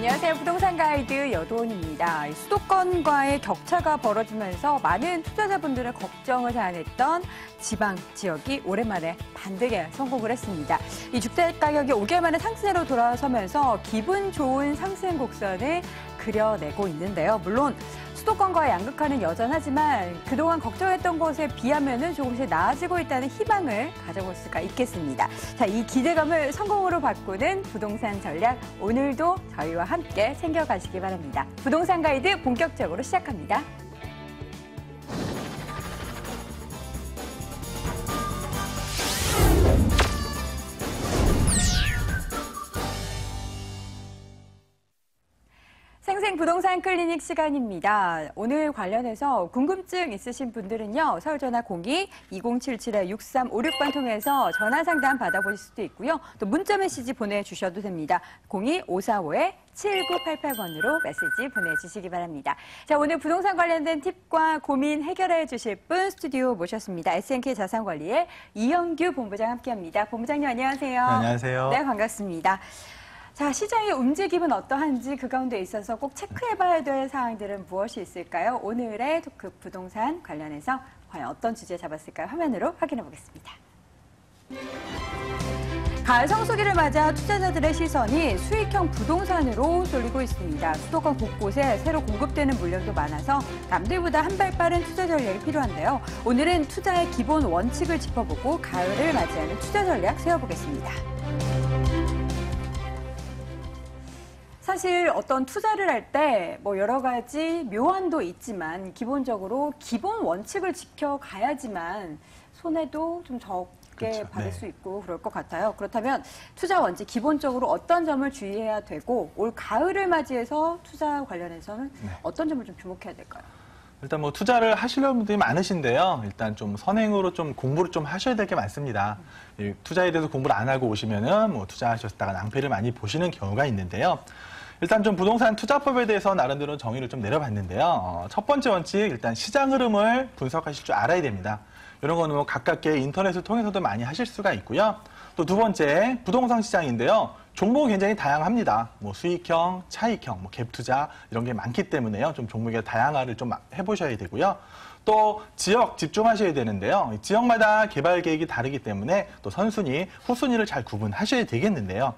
안녕하세요. 부동산 가이드 여도원입니다. 수도권과의 격차가 벌어지면서 많은 투자자분들의 걱정을 자아냈던 지방 지역이 오랜만에 반등에 성공을 했습니다. 이 주택 가격이 5개월 만에 상승세로 돌아서면서 기분 좋은 상승 곡선을 그려내고 있는데요. 물론 수도권과의 양극화는 여전하지만 그동안 걱정했던 것에 비하면 조금씩 나아지고 있다는 희망을 가져볼 수가 있겠습니다. 자, 이 기대감을 성공으로 바꾸는 부동산 전략, 오늘도 저희와 함께 챙겨가시기 바랍니다. 부동산 가이드 본격적으로 시작합니다. 생생부동산 클리닉 시간입니다. 오늘 관련해서 궁금증 있으신 분들은요. 서울전화 02-2077-6356번 통해서 전화 상담 받아보실 수도 있고요. 또 문자 메시지 보내주셔도 됩니다. 02-545-7988번으로 메시지 보내주시기 바랍니다. 자, 오늘 부동산 관련된 팁과 고민 해결해 주실 분 스튜디오 모셨습니다. S&K 자산관리의 이영규 본부장 함께합니다. 본부장님 안녕하세요. 네, 안녕하세요. 네, 반갑습니다. 자, 시장의 움직임은 어떠한지 그 가운데 있어서 꼭 체크해봐야 될 사항들은 무엇이 있을까요? 오늘의 토크 부동산 관련해서 과연 어떤 주제 잡았을까요? 화면으로 확인해 보겠습니다. 가을 성수기를 맞아 투자자들의 시선이 수익형 부동산으로 쏠리고 있습니다. 수도권 곳곳에 새로 공급되는 물량도 많아서 남들보다 한 발 빠른 투자 전략이 필요한데요. 오늘은 투자의 기본 원칙을 짚어보고 가을을 맞이하는 투자 전략 세워보겠습니다. 사실 어떤 투자를 할 때 뭐 여러 가지 묘안도 있지만 기본적으로 기본 원칙을 지켜가야지만 손해도 좀 적게 그렇죠. 받을 네. 수 있고 그럴 것 같아요. 그렇다면 투자 원칙 기본적으로 어떤 점을 주의해야 되고 올 가을을 맞이해서 투자 관련해서는 어떤 점을 좀 주목해야 될까요? 일단 뭐 투자를 하시려는 분들이 많으신데요. 일단 좀 선행으로 좀 공부를 좀 하셔야 될 게 많습니다. 이 투자에 대해서 공부를 안 하고 오시면은 뭐 투자하셨다가 낭패를 많이 보시는 경우가 있는데요. 일단 좀 부동산 투자법에 대해서 나름대로 정의를 좀 내려봤는데요. 첫 번째 원칙, 일단 시장 흐름을 분석하실 줄 알아야 됩니다. 이런 거는 뭐 가깝게 인터넷을 통해서도 많이 하실 수가 있고요. 또 두 번째, 부동산 시장인데요. 종목이 굉장히 다양합니다. 뭐 수익형, 차익형, 뭐 갭 투자 이런 게 많기 때문에요. 좀 종목의 다양화를 좀 해보셔야 되고요. 또 지역 집중하셔야 되는데요. 지역마다 개발 계획이 다르기 때문에 또 선순위, 후순위를 잘 구분하셔야 되겠는데요.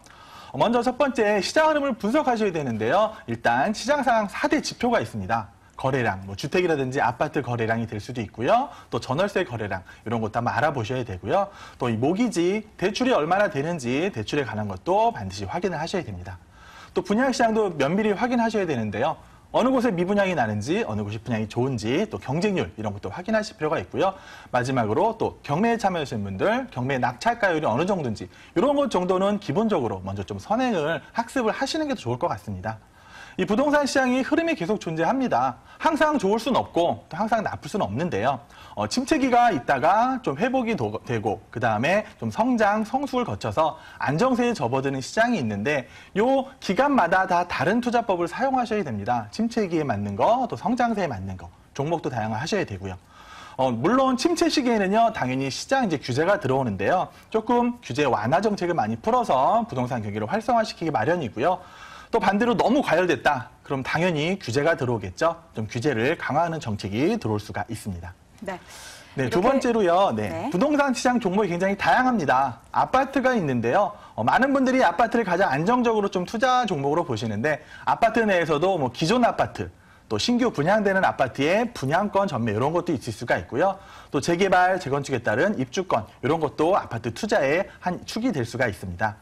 먼저 첫 번째 시장 흐름을 분석하셔야 되는데요. 일단 시장 상황 4대 지표가 있습니다. 거래량, 뭐 주택이라든지 아파트 거래량이 될 수도 있고요. 또 전월세 거래량 이런 것도 한번 알아보셔야 되고요. 또 이 모기지 대출이 얼마나 되는지 대출에 관한 것도 반드시 확인을 하셔야 됩니다. 또 분양시장도 면밀히 확인하셔야 되는데요. 어느 곳에 미분양이 나는지, 어느 곳이 분양이 좋은지, 또 경쟁률 이런 것도 확인하실 필요가 있고요. 마지막으로 또 경매에 참여하시는 분들, 경매 낙찰가율이 어느 정도인지 이런 것 정도는 기본적으로 먼저 좀 선행을 학습을 하시는 게 더 좋을 것 같습니다. 이 부동산 시장이 흐름이 계속 존재합니다. 항상 좋을 수는 없고 또 항상 나쁠 수는 없는데요. 침체기가 있다가 좀 회복이 되고 그 다음에 좀 성장, 성숙을 거쳐서 안정세에 접어드는 시장이 있는데 요 기간마다 다 다른 투자법을 사용하셔야 됩니다. 침체기에 맞는 거, 또 성장세에 맞는 거, 종목도 다양화하셔야 되고요. 물론 침체 시기에는요, 당연히 시장 이제 규제가 들어오는데요. 조금 규제 완화 정책을 많이 풀어서 부동산 경기를 활성화시키기 마련이고요. 또 반대로 너무 과열됐다. 그럼 당연히 규제가 들어오겠죠. 좀 규제를 강화하는 정책이 들어올 수가 있습니다. 네. 네, 두 번째로요. 네. 부동산 시장 종목이 굉장히 다양합니다. 아파트가 있는데요. 많은 분들이 아파트를 가장 안정적으로 좀 투자 종목으로 보시는데 아파트 내에서도 뭐 기존 아파트, 또 신규 분양되는 아파트의 분양권 전매 이런 것도 있을 수가 있고요. 또 재개발, 재건축에 따른 입주권 이런 것도 아파트 투자의 한 축이 될 수가 있습니다.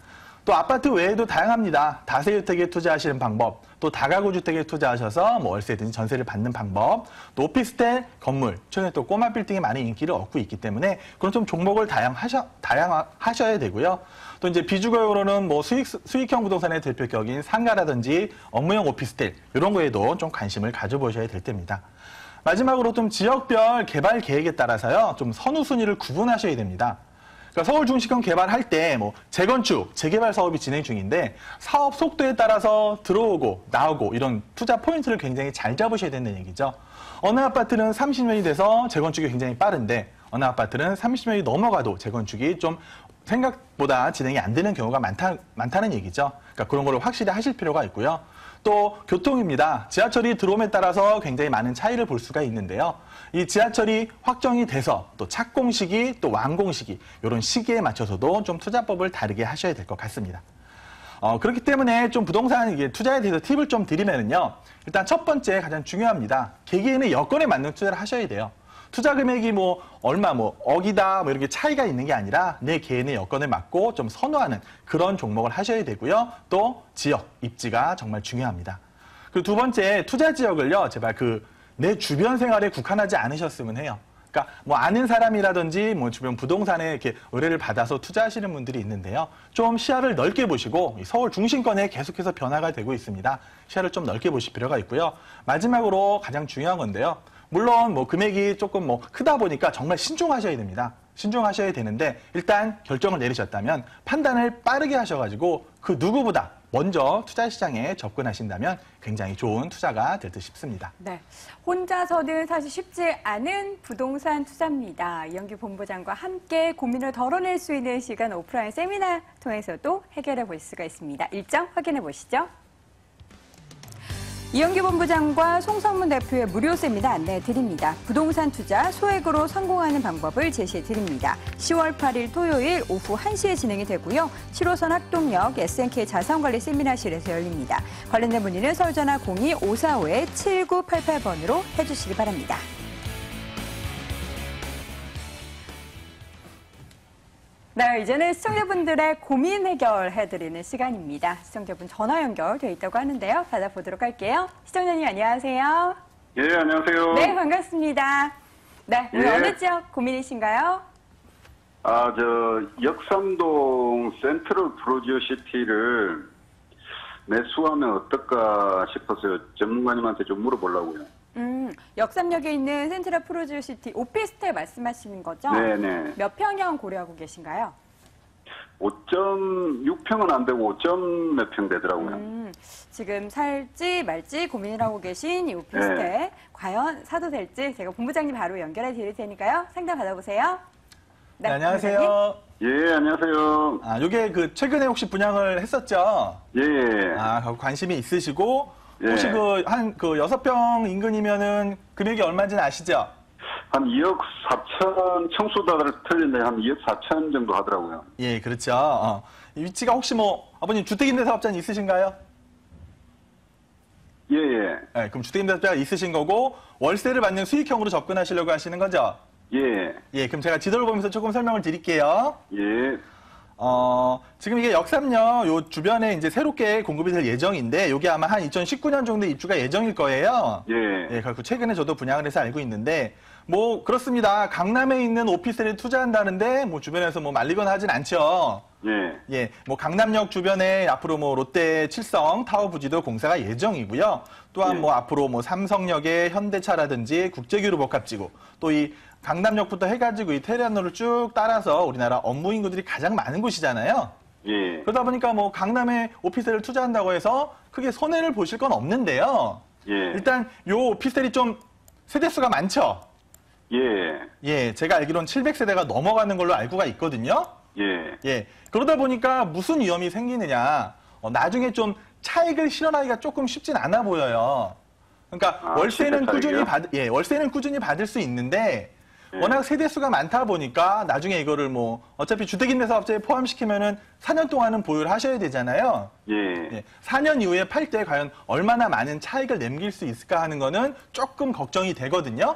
또 아파트 외에도 다양합니다. 다세주택에 투자하시는 방법, 또 다가구 주택에 투자하셔서 뭐 월세든지 전세를 받는 방법, 또 오피스텔, 건물, 최근에 또 꼬마 빌딩이 많은 인기를 얻고 있기 때문에 그런 좀 종목을 다양하셔야 되고요. 또 이제 비주거용으로는 뭐 수익형 부동산의 대표격인 상가라든지 업무용 오피스텔 이런 거에도 좀 관심을 가져보셔야 될 때입니다. 마지막으로 좀 지역별 개발 계획에 따라서요, 좀 선후순위를 구분하셔야 됩니다. 그러니까 서울 중심권 개발할 때 뭐 재건축, 재개발 사업이 진행 중인데 사업 속도에 따라서 들어오고 나오고 이런 투자 포인트를 굉장히 잘 잡으셔야 된다는 얘기죠. 어느 아파트는 30년이 돼서 재건축이 굉장히 빠른데 어느 아파트는 30년이 넘어가도 재건축이 좀 생각보다 진행이 안 되는 경우가 많다는 얘기죠. 그러니까 그런 걸 확실히 하실 필요가 있고요. 또 교통입니다. 지하철이 들어옴에 따라서 굉장히 많은 차이를 볼 수가 있는데요. 이 지하철이 확정이 돼서 또 착공 시기 또 완공 시기 이런 시기에 맞춰서도 좀 투자법을 다르게 하셔야 될 것 같습니다. 그렇기 때문에 좀 부동산 이게 투자에 대해서 팁을 좀 드리면은요. 일단 첫 번째 가장 중요합니다. 개개인의 여건에 맞는 투자를 하셔야 돼요. 투자 금액이 뭐 얼마 뭐 억이다 뭐 이렇게 차이가 있는 게 아니라 내 개인의 여건에 맞고 좀 선호하는 그런 종목을 하셔야 되고요. 또 지역, 입지가 정말 중요합니다. 그리고 두 번째 투자 지역을요. 제발 내 주변 생활에 국한하지 않으셨으면 해요. 그러니까 뭐 아는 사람이라든지 뭐 주변 부동산에 이렇게 의뢰를 받아서 투자하시는 분들이 있는데요. 좀 시야를 넓게 보시고 서울 중심권에 계속해서 변화가 되고 있습니다. 시야를 좀 넓게 보실 필요가 있고요. 마지막으로 가장 중요한 건데요. 물론 뭐 금액이 조금 뭐 크다 보니까 정말 신중하셔야 됩니다. 신중하셔야 되는데 일단 결정을 내리셨다면 판단을 빠르게 하셔가지고 그 누구보다 먼저 투자 시장에 접근하신다면 굉장히 좋은 투자가 될 듯 싶습니다. 네, 혼자서는 사실 쉽지 않은 부동산 투자입니다. 이영규 본부장과 함께 고민을 덜어낼 수 있는 시간 오프라인 세미나 통해서도 해결해 볼 수가 있습니다. 일정 확인해 보시죠. 이영규 본부장과 송성문 대표의 무료 세미나 안내해 드립니다. 부동산 투자 소액으로 성공하는 방법을 제시해 드립니다. 10월 8일 토요일 오후 1시에 진행이 되고요. 7호선 학동역 SNK 자산관리 세미나실에서 열립니다. 관련된 문의는 서울전화 02-545-7988번으로 해주시기 바랍니다. 네, 이제는 시청자분들의 고민 해결해드리는 시간입니다. 시청자분 전화 연결돼 있다고 하는데요. 받아보도록 할게요. 시청자님 안녕하세요. 예, 안녕하세요. 네, 반갑습니다. 네, 오늘 예. 어느 지역 고민이신가요? 역삼동 센트럴 프로지오시티를 매수하면 어떨까 싶어서 전문가님한테 좀 물어보려고요. 역삼역에 있는 센트럴 프로지오시티 오피스텔 말씀하시는 거죠? 네네. 몇 평형 고려하고 계신가요? 5.6평은 안 되고 5점 몇 평 되더라고요. 지금 살지 말지 고민을 하고 계신 이 오피스텔 네. 과연 사도 될지 제가 본부장님 바로 연결해 드릴 테니까요. 상담 받아보세요. 네, 본부장님. 안녕하세요. 예, 안녕하세요. 요게 최근에 혹시 분양을 했었죠? 예, 예. 거기 관심이 있으시고 예. 혹시 한 6평 인근이면은 금액이 얼마인지는 아시죠? 한 2억 4천, 청수다들 틀린데 한 2억 4천 정도 하더라고요. 예, 그렇죠. 이 위치가 혹시 아버님 주택임대사업자는 있으신가요? 예, 예. 네, 그럼 주택임대사업자가 있으신 거고 월세를 받는 수익형으로 접근하시려고 하시는 거죠? 예, 예, 그럼 제가 지도를 보면서 조금 설명을 드릴게요. 예. 지금 이게 역삼역 요 주변에 이제 새롭게 공급이 될 예정인데 요게 아마 한 2019년 정도 입주가 예정일 거예요. 예. 예, 그리고 최근에 저도 분양을 해서 알고 있는데 그렇습니다. 강남에 있는 오피스텔에 투자한다는데 주변에서 말리거나 하진 않죠. 예. 예, 강남역 주변에 앞으로 롯데 칠성 타워 부지도 공사가 예정이고요. 또한 예. 앞으로 삼성역의 현대차라든지 국제규로 복합지구 또 이 강남역부터 해가지고 이 테레안로를 쭉 따라서 우리나라 업무 인구들이 가장 많은 곳이잖아요. 예. 그러다 보니까 오피스텔에 투자한다고 해서 크게 손해를 보실 건 없는데요. 예. 일단 요 오피스텔이 좀 세대수가 많죠. 예. 예, 제가 알기로는 700세대가 넘어가는 걸로 알고가 있거든요. 예. 예, 그러다 보니까 무슨 위험이 생기느냐. 나중에 좀 차익을 실현하기가 조금 쉽진 않아 보여요. 그러니까 월세는 꾸준히 받을 수 있는데 워낙 세대수가 많다 보니까 나중에 이거를 어차피 주택임대사업자에 포함시키면은 4년 동안은 보유를 하셔야 되잖아요. 예. 4년 이후에 팔 때 과연 얼마나 많은 차익을 남길 수 있을까 하는 거는 조금 걱정이 되거든요.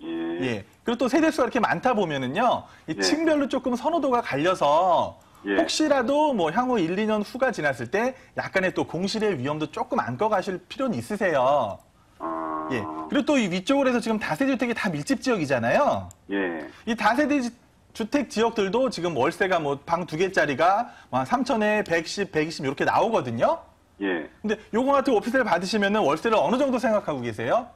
예. 그리고 또 세대수가 이렇게 많다 보면은요, 이 층별로 조금 선호도가 갈려서 혹시라도 향후 1, 2년 후가 지났을 때 약간의 또 공실의 위험도 조금 안고 가실 필요는 있으세요. 예. 그리고 또 이 위쪽으로 해서 지금 다세대주택이 다 밀집 지역이잖아요. 예. 이 다세대 주택 지역들도 지금 월세가 방 2개짜리가 한 3천에 110, 120 이렇게 나오거든요. 예. 근데 요거 같은 오피스텔 받으시면은 월세를 어느 정도 생각하고 계세요?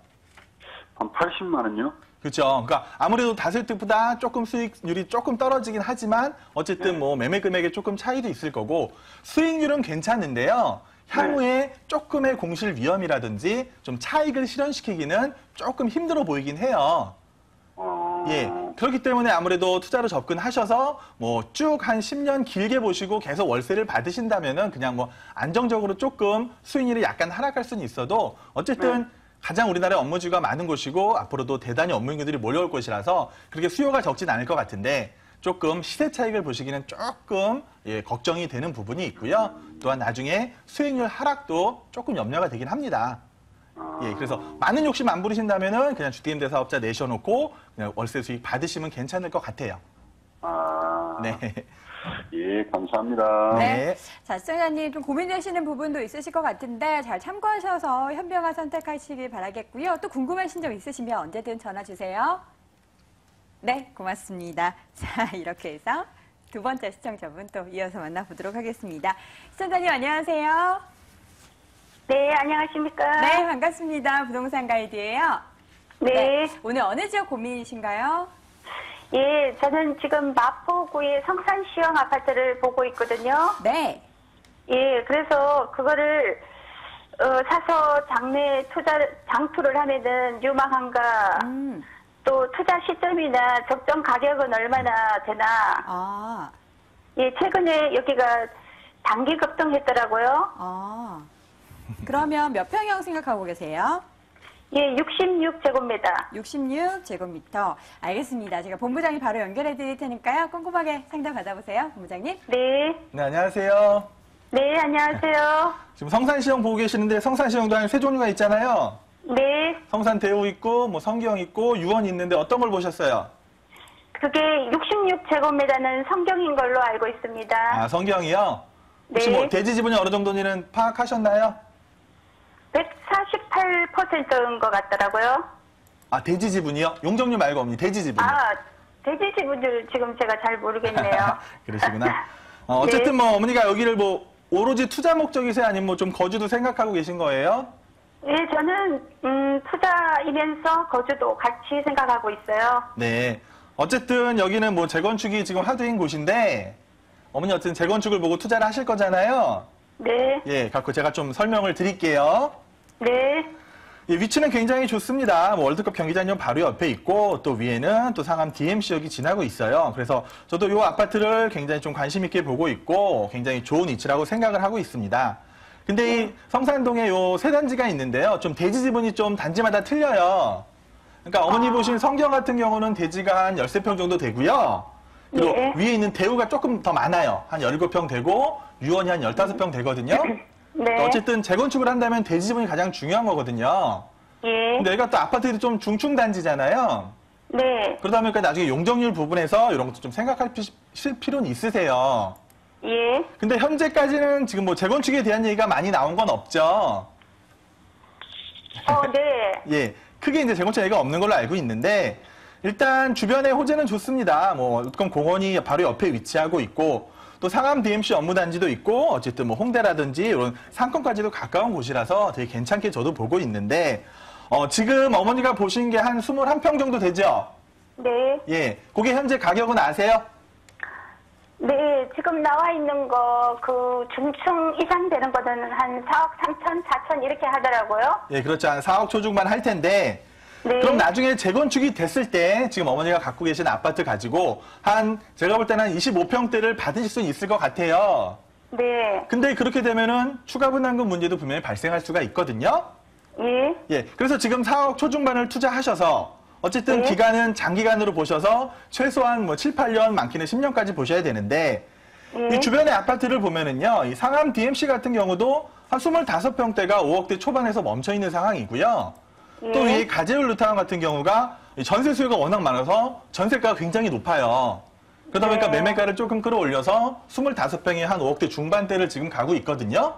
한 80만 원요? 그렇죠. 그러니까 아무래도 다세대보다 조금 수익률이 조금 떨어지긴 하지만 어쨌든 매매 금액에 조금 차이도 있을 거고 수익률은 괜찮은데요. 향후에 조금의 공실 위험이라든지 좀 차익을 실현시키기는 조금 힘들어 보이긴 해요. 예. 그렇기 때문에 아무래도 투자로 접근하셔서 뭐 쭉 한 10년 길게 보시고 계속 월세를 받으신다면은 그냥 뭐 안정적으로 조금 수익률이 약간 하락할 수는 있어도 어쨌든 가장 우리나라에 업무지가 많은 곳이고 앞으로도 대단히 업무 인구들이 몰려올 곳이라서 그렇게 수요가 적진 않을 것 같은데 조금 시세 차익을 보시기는 조금 예, 걱정이 되는 부분이 있고요. 또한 나중에 수익률 하락도 조금 염려가 되긴 합니다. 예, 그래서 많은 욕심 안 부리신다면은 그냥 주택임대 사업자 내셔놓고 그냥 월세 수익 받으시면 괜찮을 것 같아요. 네. 예, 감사합니다. 네. 자, 시청자님 좀 고민되시는 부분도 있으실 것 같은데 잘 참고하셔서 현명한 선택하시길 바라겠고요. 또 궁금하신 점 있으시면 언제든 전화 주세요. 네, 고맙습니다. 자, 이렇게 해서 두 번째 시청자분 또 이어서 만나보도록 하겠습니다. 시청자님 안녕하세요. 네, 안녕하십니까? 네, 반갑습니다. 부동산 가이드예요. 네. 오늘 어느 지역 고민이신가요? 예, 저는 지금 마포구의 성산시형 아파트를 보고 있거든요. 네. 예, 그래서 그거를 사서 장투를 하면은 유망한가? 또 투자 시점이나 적정 가격은 얼마나 되나? 아, 예, 최근에 여기가 단기 급등했더라고요. 그러면 몇 평형 생각하고 계세요? 예, 66제곱미터. 66제곱미터. 알겠습니다. 제가 본부장이 바로 연결해 드릴 테니까요. 꼼꼼하게 상담 받아보세요. 본부장님. 네. 네, 안녕하세요. 네, 안녕하세요. 지금 성산시형 보고 계시는데 성산시형도 한 세 종류가 있잖아요. 네. 성산대우 있고 뭐 성기형 있고 유원 있는데 어떤 걸 보셨어요? 그게 66제곱미터는 성경인 걸로 알고 있습니다. 아, 성기형이요? 혹시 네. 뭐 대지 지분이 어느 정도인지는 파악하셨나요? 148%인 것 같더라고요. 아, 대지 지분이요? 용적률 말고 어머니 대지 지분. 아, 돼지 지분을 지금 제가 잘 모르겠네요. 그러시구나. 어쨌든 뭐 어머니가 여기를 뭐 오로지 투자 목적이세요? 아니면 뭐 좀 거주도 생각하고 계신 거예요? 예, 저는 투자이면서 거주도 같이 생각하고 있어요. 네. 어쨌든 여기는 뭐 재건축이 지금 화두인 곳인데 어머니 어쨌든 재건축을 보고 투자를 하실 거잖아요. 네, 예, 갖고 제가 좀 설명을 드릴게요. 네, 예, 위치는 굉장히 좋습니다. 뭐 월드컵 경기장역 바로 옆에 있고 또 위에는 또 상암 DMC역이 지나고 있어요. 그래서 저도 이 아파트를 굉장히 좀 관심 있게 보고 있고 굉장히 좋은 위치라고 생각을 하고 있습니다. 근데 이 성산동에 요 세 단지가 있는데요. 좀 대지 지분이 좀 단지마다 틀려요. 그러니까 어머니 보신 성경 같은 경우는 대지가 한 13평 정도 되고요. 그리고 예. 위에 있는 대우가 조금 더 많아요. 한 17평 되고 유원이 한 15평 되거든요. 네, 어쨌든 재건축을 한다면 대지 지분이 가장 중요한 거거든요. 예, 근데 여기가 또 아파트들이 좀 중층 단지잖아요. 네, 그러다 보니까 나중에 용적률 부분에서 이런 것도 좀 생각할 필요는 있으세요. 예. 근데 현재까지는 지금 뭐 재건축에 대한 얘기가 많이 나온 건 없죠. 네, 예. 크게 이제 재건축 얘기가 없는 걸로 알고 있는데 일단 주변에 호재는 좋습니다. 뭐 그럼 공원이 바로 옆에 위치하고 있고 또 상암 DMC 업무단지도 있고 어쨌든 뭐 홍대라든지 이런 상권까지도 가까운 곳이라서 되게 괜찮게 저도 보고 있는데 지금 어머니가 보신 게 한 21평 정도 되죠? 네, 예. 그게 현재 가격은 아세요? 네. 지금 나와 있는 거, 그 중층 이상 되는 거는 한 4억 3천, 4천 이렇게 하더라고요. 예, 그렇죠. 한 4억 초중반 할 텐데 네. 그럼 나중에 재건축이 됐을 때 지금 어머니가 갖고 계신 아파트 가지고 제가 볼 때는 한 25평대를 받으실 수 있을 것 같아요. 네, 근데 그렇게 되면은 추가 분담금 문제도 분명히 발생할 수가 있거든요. 예, 예, 그래서 지금 4억 초중반을 투자하셔서 어쨌든 네. 기간은 장기간으로 보셔서 최소한 뭐 7, 8년, 많게는 10년까지 보셔야 되는데 예. 이 주변의 아파트를 보면은요, 이 상암 DMC 같은 경우도 한 25평대가 5억대 초반에서 멈춰 있는 상황이고요. 또 이 가재울 루타운 같은 경우가 이 전세 수요가 워낙 많아서 전세가가 굉장히 높아요. 그러다 보니까 네. 매매가를 조금 끌어올려서 25평에 한 5억대 중반대를 지금 가고 있거든요.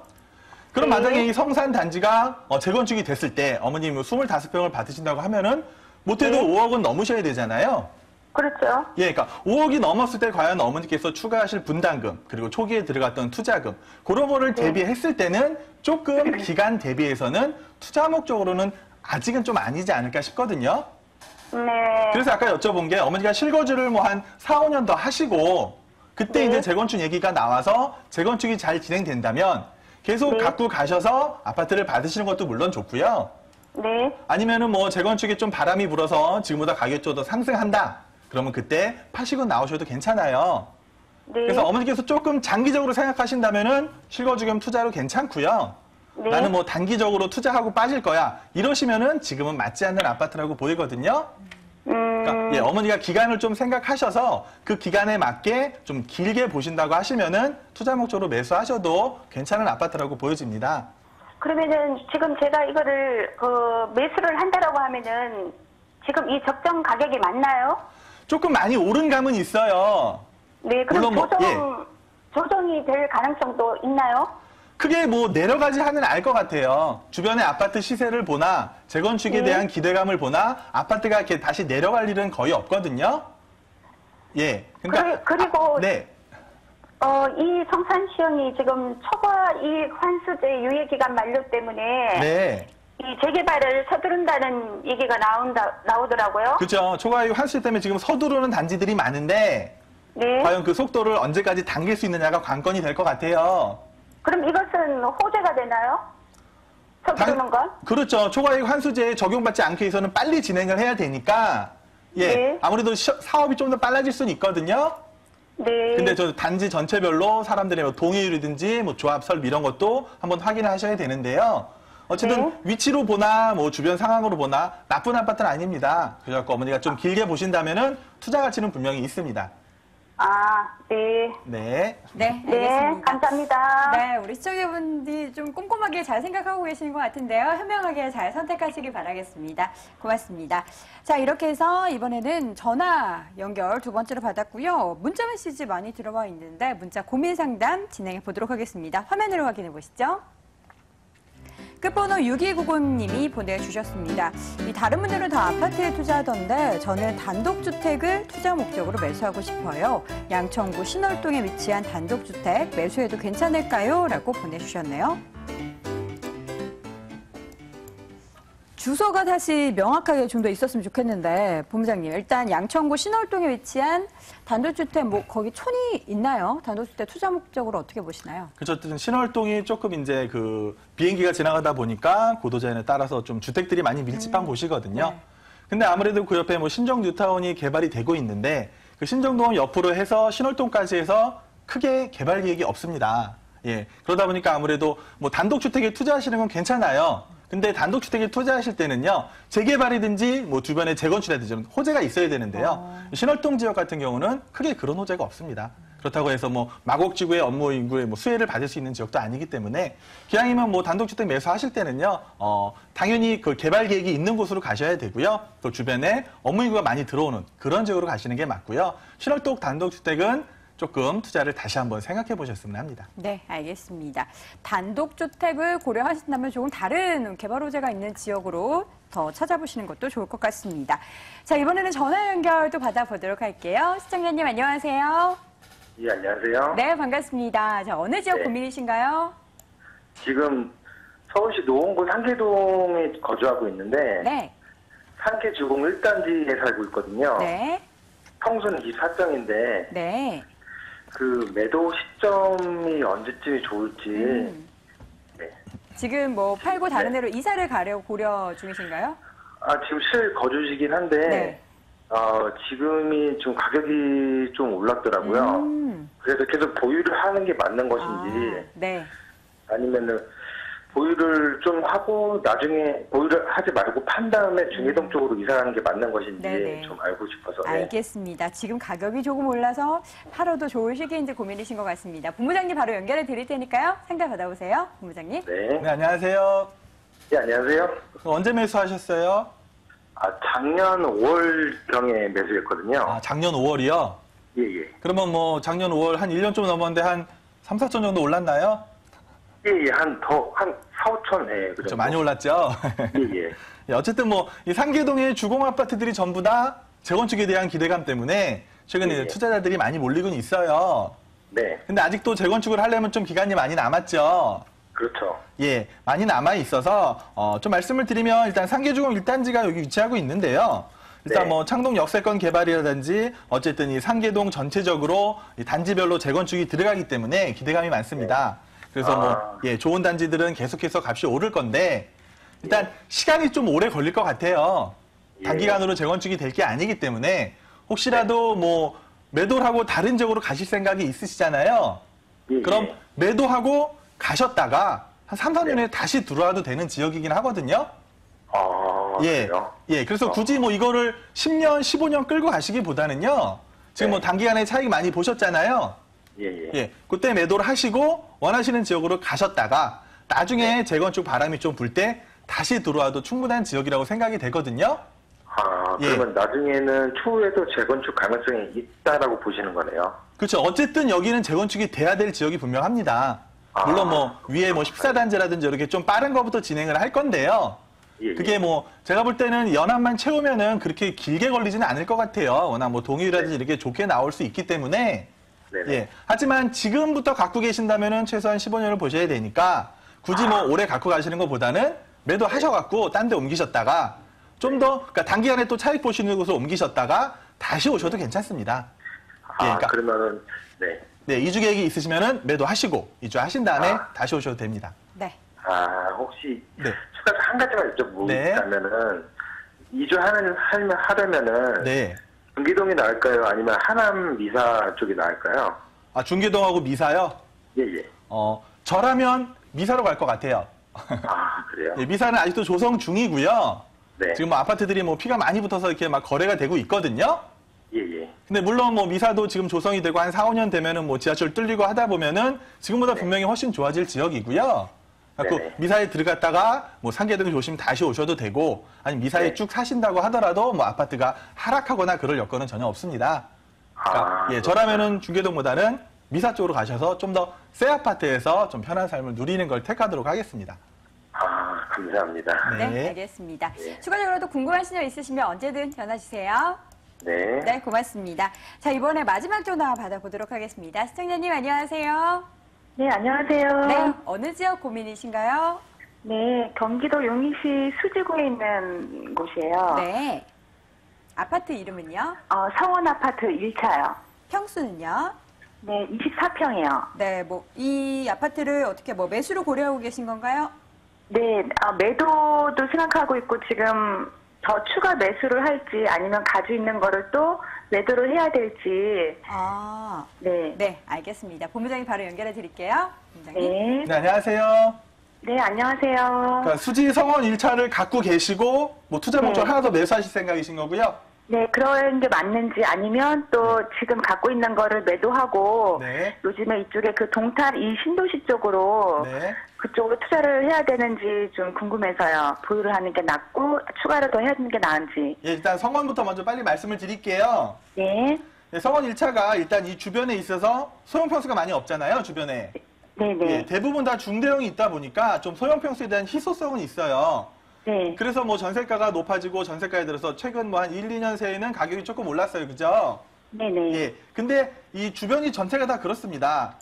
그럼 네. 만약에 이 성산 단지가 재건축이 됐을 때 어머님 25평을 받으신다고 하면은 못해도 네. 5억은 넘으셔야 되잖아요. 그렇죠. 예, 그러니까 5억이 넘었을 때 과연 어머니께서 추가하실 분담금 그리고 초기에 들어갔던 투자금 그런 거를 대비했을 때는 조금 기간 대비해서는 투자 목적으로는 아직은 좀 아니지 않을까 싶거든요. 네, 그래서 아까 여쭤본 게 어머니가 실거주를 뭐 한 4, 5년 더 하시고 그때 네. 이제 재건축 얘기가 나와서 재건축이 잘 진행된다면 계속 네. 갖고 가셔서 아파트를 받으시는 것도 물론 좋고요. 네. 아니면은 뭐 재건축에 좀 바람이 불어서 지금보다 가격이 좀 더 상승한다. 그러면 그때 파시고 나오셔도 괜찮아요. 네. 그래서 어머니께서 조금 장기적으로 생각하신다면은 실거주금 투자로 괜찮고요. 네. 나는 뭐 단기적으로 투자하고 빠질 거야. 이러시면은 지금은 맞지 않는 아파트라고 보이거든요. 그러니까 예, 어머니가 기간을 좀 생각하셔서 그 기간에 맞게 좀 길게 보신다고 하시면은 투자 목적으로 매수하셔도 괜찮은 아파트라고 보여집니다. 그러면은 지금 제가 이거를 매수를 한다라고 하면은 지금 이 적정 가격이 맞나요? 조금 많이 오른 감은 있어요. 네. 그럼 물론 뭐, 조정이 될 가능성도 있나요? 크게 뭐 내려가지 하면 알 것 같아요. 주변의 아파트 시세를 보나 재건축에 네. 대한 기대감을 보나 아파트가 이렇게 다시 내려갈 일은 거의 없거든요. 예. 그러니까 그리고 네. 이 성산시형이 지금 초과 이익 환수제 유예 기간 만료 때문에 네. 이 재개발을 서두른다는 얘기가 나오더라고요. 그렇죠. 초과이익 환수 때문에 지금 서두르는 단지들이 많은데 네. 과연 그 속도를 언제까지 당길 수 있느냐가 관건이 될 것 같아요. 그럼 이것은 호재가 되나요? 서두르는 건? 그렇죠. 초과이익 환수제에 적용받지 않기 위해서는 빨리 진행을 해야 되니까 예, 네. 아무래도 사업이 좀 더 빨라질 수는 있거든요. 네. 근데 저 단지 전체별로 사람들의 뭐 동의율이든지 뭐 조합 설비 이런 것도 한번 확인을 하셔야 되는데요. 어쨌든 네. 위치로 보나 뭐 주변 상황으로 보나 나쁜 아파트는 아닙니다. 그래서 어머니가 좀 길게 보신다면은 투자 가치는 분명히 있습니다. 아, 네. 네. 네, 네, 알겠습니다. 감사합니다. 네, 우리 시청자분들이 좀 꼼꼼하게 잘 생각하고 계시는 것 같은데요. 현명하게 잘 선택하시기 바라겠습니다. 고맙습니다. 자, 이렇게 해서 이번에는 전화 연결 두 번째로 받았고요. 문자 메시지 많이 들어와 있는데 문자 고민 상담 진행해 보도록 하겠습니다. 화면으로 확인해 보시죠. 끝번호 6290님이 보내주셨습니다. 이 다른 분들은 다 아파트에 투자하던데 저는 단독주택을 투자 목적으로 매수하고 싶어요. 양천구 신월동에 위치한 단독주택 매수해도 괜찮을까요? 라고 보내주셨네요. 주소가 다시 명확하게 좀 더 있었으면 좋겠는데 본부장님 일단 양천구 신월동에 위치한 단독주택 뭐 거기 촌이 있나요? 단독주택 투자 목적으로 어떻게 보시나요? 그렇죠. 어쨌든 신월동이 조금 이제 그 비행기가 지나가다 보니까 고도자연에 따라서 좀 주택들이 많이 밀집한 곳이거든요. 네. 근데 아무래도 그 옆에 뭐 신정 뉴타운이 개발이 되고 있는데 그 신정동 옆으로 해서 신월동까지 해서 크게 개발 계획이 없습니다. 예. 그러다 보니까 아무래도 뭐 단독주택에 투자하시는 건 괜찮아요. 근데 단독주택에 투자하실 때는요, 재개발이든지 뭐 주변에 재건축이라든지 호재가 있어야 되는데요. 신월동 지역 같은 경우는 크게 그런 호재가 없습니다. 그렇다고 해서 뭐 마곡지구의 업무 인구의 뭐 수혜를 받을 수 있는 지역도 아니기 때문에 기왕이면 뭐 단독주택 매수하실 때는요, 당연히 그 개발 계획이 있는 곳으로 가셔야 되고요. 또 주변에 업무 인구가 많이 들어오는 그런 지역으로 가시는 게 맞고요. 신월동 단독주택은 조금 투자를 다시 한번 생각해 보셨으면 합니다. 네, 알겠습니다. 단독주택을 고려하신다면 조금 다른 개발 호재가 있는 지역으로 더 찾아보시는 것도 좋을 것 같습니다. 자, 이번에는 전화 연결도 받아보도록 할게요. 시청자님 안녕하세요. 예, 안녕하세요. 네, 반갑습니다. 자, 어느 지역 네. 고민이신가요? 지금 서울시 노원구 상계동에 거주하고 있는데 네, 상계주공 1단지에 살고 있거든요. 네, 평수는 24평인데 네. 그 매도 시점이 언제쯤이 좋을지 네. 지금 뭐 팔고 다른 네. 데로 이사를 가려고 고려 중이신가요? 지금 실거주시긴 한데 네. 지금이 좀 가격이 좀 올랐더라고요. 그래서 계속 보유를 하는 게 맞는 것인지 네. 아니면은 보유를 좀 하고 나중에 보유를 하지 말고 판 다음에 중계동 쪽으로 이사하는 게 맞는 것인지 네네. 좀 알고 싶어서. 네. 알겠습니다. 지금 가격이 조금 올라서 팔아도 좋을 시기인지 고민이신 것 같습니다. 본부장님 바로 연결해 드릴 테니까요. 상담 받아보세요. 본부장님. 네. 네, 안녕하세요. 네, 안녕하세요. 언제 매수하셨어요? 작년 5월경에 매수했거든요. 작년 5월이요? 예, 예. 그러면 뭐 작년 5월 한 1년 좀 넘었는데 한 3, 4천 정도 올랐나요? 예, 예. 한 4, 5천, 예. 좀 많이 올랐죠? 예, 예. 예, 어쨌든 뭐 이 상계동의 주공 아파트들이 전부 다 재건축에 대한 기대감 때문에 최근에 예. 투자자들이 많이 몰리곤 있어요. 네. 근데 아직도 재건축을 하려면 좀 기간이 많이 남았죠. 그렇죠. 예, 많이 남아 있어서 좀 말씀을 드리면 일단 상계주공 1단지가 여기 위치하고 있는데요. 일단 네. 뭐 창동 역세권 개발이라든지 어쨌든 이 상계동 전체적으로 이 단지별로 재건축이 들어가기 때문에 기대감이 많습니다. 그래서 뭐 예, 좋은 단지들은 계속해서 값이 오를 건데 일단 시간이 좀 오래 걸릴 것 같아요. 예. 단기간으로 재건축이 될 게 아니기 때문에 혹시라도 뭐 매도를 하고 다른 지역으로 가실 생각이 있으시잖아요. 예, 그럼 예. 매도하고 가셨다가 한 3, 4년 후에 다시 들어와도 되는 지역이긴 하거든요. 아, 예. 그래요? 예. 그래서 굳이 뭐 이거를 10년, 15년 끌고 가시기보다는요. 지금 뭐 네. 단기간에 차익 많이 보셨잖아요. 예, 예. 예. 그때 매도를 하시고 원하시는 지역으로 가셨다가 나중에 재건축 바람이 좀 불 때 다시 들어와도 충분한 지역이라고 생각이 되거든요. 아, 예. 그러면 나중에는 추후에도 재건축 가능성이 있다라고 보시는 거네요. 그렇죠. 어쨌든 여기는 재건축이 돼야 될 지역이 분명합니다. 물론 뭐 위에 뭐 14단지라든지 이렇게 좀 빠른 것부터 진행을 할 건데요. 예, 그게 뭐 제가 볼 때는 연합만 채우면은 그렇게 길게 걸리지는 않을 것 같아요. 워낙 뭐 동의라든지 이렇게 좋게 나올 수 있기 때문에. 네네. 예. 하지만 지금부터 갖고 계신다면은 최소한 15년을 보셔야 되니까 굳이 뭐 오래 갖고 가시는 것보다는 매도하셔갖고 딴 데 옮기셨다가 좀 더 그러니까 단기간에 또 차익 보시는 곳으로 옮기셨다가 다시 오셔도 괜찮습니다. 예, 아, 그러니까 그러면은, 네. 네, 이주 계획이 있으시면은 매도하시고 이주하신 다음에 아. 다시 오셔도 됩니다. 네. 아, 혹시 네. 추가해서 한 가지만 여쭤보자면은, 하려면은, 네. 경기동이 나을까요? 아니면 하남 미사 쪽이 나을까요? 아, 중계동하고 미사요? 예, 예. 저라면 미사로 갈 것 같아요. 아, 그래요? 예, 미사는 아직도 조성 중이고요. 네. 지금 뭐 아파트들이 뭐 피가 많이 붙어서 이렇게 막 거래가 되고 있거든요. 예, 예. 근데 물론 뭐 미사도 지금 조성이 되고 한 4, 5년 되면은 뭐 지하철 뚫리고 하다 보면은 지금보다 분명히 훨씬 좋아질 지역이고요. 그래서 네네. 미사에 들어갔다가 뭐 상계동 조심 다시 오셔도 되고 아니면 미사에 네. 쭉 사신다고 하더라도 뭐 아파트가 하락하거나 그럴 여건은 전혀 없습니다. 그러니까 예, 저라면은 중계동보다는 미사 쪽으로 가셔서 좀 더 새 아파트에서 좀 편한 삶을 누리는 걸 택하도록 하겠습니다. 아, 감사합니다. 네, 네. 알겠습니다. 네. 추가적으로 또 궁금하신 점 있으시면 언제든 전화 주세요. 네. 네, 고맙습니다. 자, 이번에 마지막 전화 받아보도록 하겠습니다. 시청자님 안녕하세요. 네, 안녕하세요. 네, 어느 지역 고민이신가요? 네, 경기도 용인시 수지구에 있는 곳이에요. 네. 아파트 이름은요? 성원 아파트 1차요. 평수는요? 네, 24평이요. 네, 뭐 이 아파트를 어떻게 뭐 매수로 고려하고 계신 건가요? 네, 매도도 생각하고 있고 지금 더 추가 매수를 할지 아니면 가지고 있는 거를 또 매도를 해야 될지. 아, 네. 네, 알겠습니다. 본부장님 바로 연결해 드릴게요. 본부장님. 네. 네, 안녕하세요. 네, 안녕하세요. 그러니까 수지 성원 1차를 갖고 계시고 뭐 투자 목적 네. 하나 더 매수하실 생각이신 거고요. 네, 그런 게 맞는지 아니면 또 지금 갖고 있는 거를 매도하고 네. 요즘에 이쪽에 그 동탄 이 신도시 쪽으로 네. 그쪽으로 투자를 해야 되는지 좀 궁금해서요. 보유를 하는 게 낫고 추가를 더 해야 되는 게 나은지. 예, 일단 성원부터 먼저 빨리 말씀을 드릴게요. 네. 네, 성원 1차가 일단 이 주변에 있어서 소형 평수가 많이 없잖아요, 주변에. 네네. 예, 대부분 다 중대형이 있다 보니까 좀 소형 평수에 대한 희소성은 있어요. 네. 그래서 뭐 전세가가 높아지고 전세가에 들어서 최근 뭐 한 1, 2년 새에는 가격이 조금 올랐어요. 그죠? 네네. 예. 근데 이 주변이 전체가 다 그렇습니다.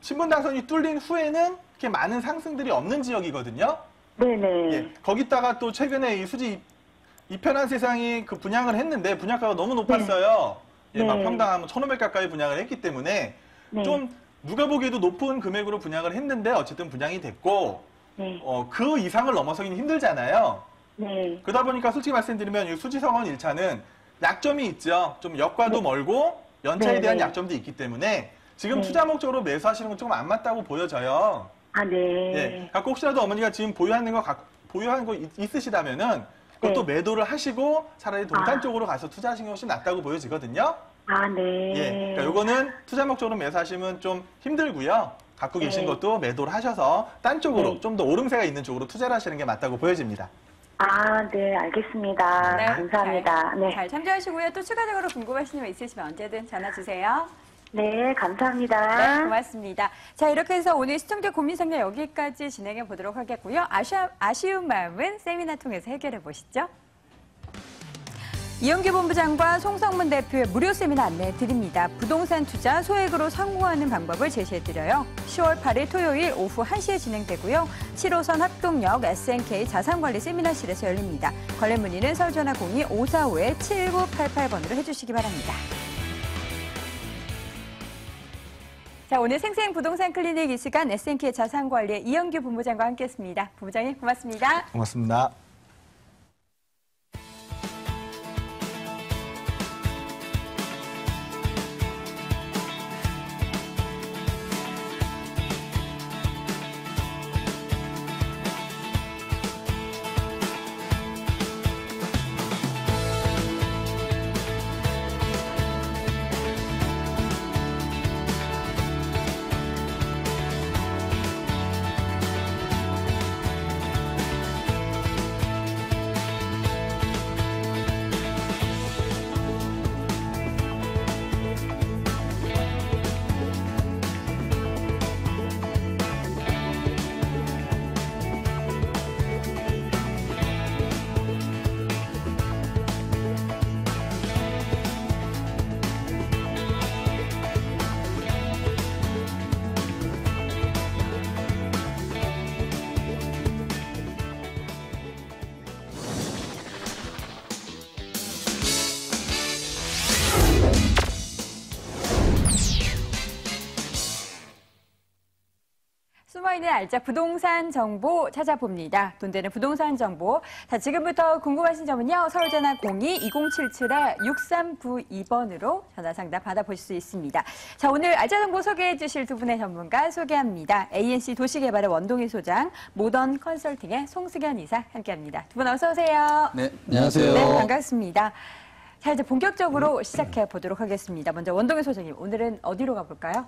신분당선이 뚫린 후에는 그렇게 많은 상승들이 없는 지역이거든요. 네네. 예. 거기다가 또 최근에 이 수지 이 편한 세상이 그 분양을 했는데 분양가가 너무 높았어요. 예, 막 네. 평당 한 1,500 가까이 분양을 했기 때문에 네. 좀 누가 보기에도 높은 금액으로 분양을 했는데 어쨌든 분양이 됐고 네. 그 이상을 넘어서기는 힘들잖아요. 네. 그러다 보니까 솔직히 말씀드리면 이 수지성원 1차는 약점이 있죠. 좀 역과도 멀고 연차에 네, 대한 네. 약점도 있기 때문에 지금 네. 투자 목적으로 매수하시는 건 조금 안 맞다고 보여져요. 아, 네. 예. 갖고 혹시라도 어머니가 지금 보유하는 거 있으시다면은 그것도 네. 매도를 하시고 차라리 동탄 아. 쪽으로 가서 투자하시는 게 훨씬 낫다고 보여지거든요. 아, 네. 예. 그러니까 요거는 투자 목적으로 매수하시면 좀 힘들고요. 갖고 계신 네. 것도 매도를 하셔서 딴 쪽으로 네. 좀 더 오름세가 있는 쪽으로 투자를 하시는 게 맞다고 보여집니다. 아, 네. 알겠습니다. 네, 감사합니다. 잘, 네. 잘 참조하시고요. 또 추가적으로 궁금하신 점 있으시면 언제든 전화 주세요. 네, 감사합니다. 네, 고맙습니다. 자, 이렇게 해서 오늘 시청자 고민 상담 여기까지 진행해 보도록 하겠고요. 아쉬운 마음은 세미나 통해서 해결해 보시죠. 이영규 본부장과 송성문 대표의 무료 세미나 안내해 드립니다. 부동산 투자 소액으로 성공하는 방법을 제시해 드려요. 10월 8일 토요일 오후 1시에 진행되고요. 7호선 합동역 SNK 자산관리 세미나실에서 열립니다. 관련 문의는 서울전화 02-545-7988번으로 해주시기 바랍니다. 자, 오늘 생생 부동산 클리닉 이 시간 S&K의 자산관리의 이영규 본부장과 함께했습니다. 본부장님 고맙습니다. 고맙습니다. 숨어있는 알짜 부동산 정보 찾아봅니다. 돈 되는 부동산 정보. 자, 지금부터 궁금하신 점은요. 서울전화 02-2077-6392번으로 전화 상담 받아보실 수 있습니다. 자, 오늘 알짜 정보 소개해 주실 두 분의 전문가 소개합니다. ANC 도시개발의 원동희 소장, 모던 컨설팅의 송승현 이사 함께합니다. 두 분 어서 오세요. 네, 안녕하세요. 네, 반갑습니다. 자, 이제 본격적으로 시작해 보도록 하겠습니다. 먼저 원동희 소장님, 오늘은 어디로 가볼까요?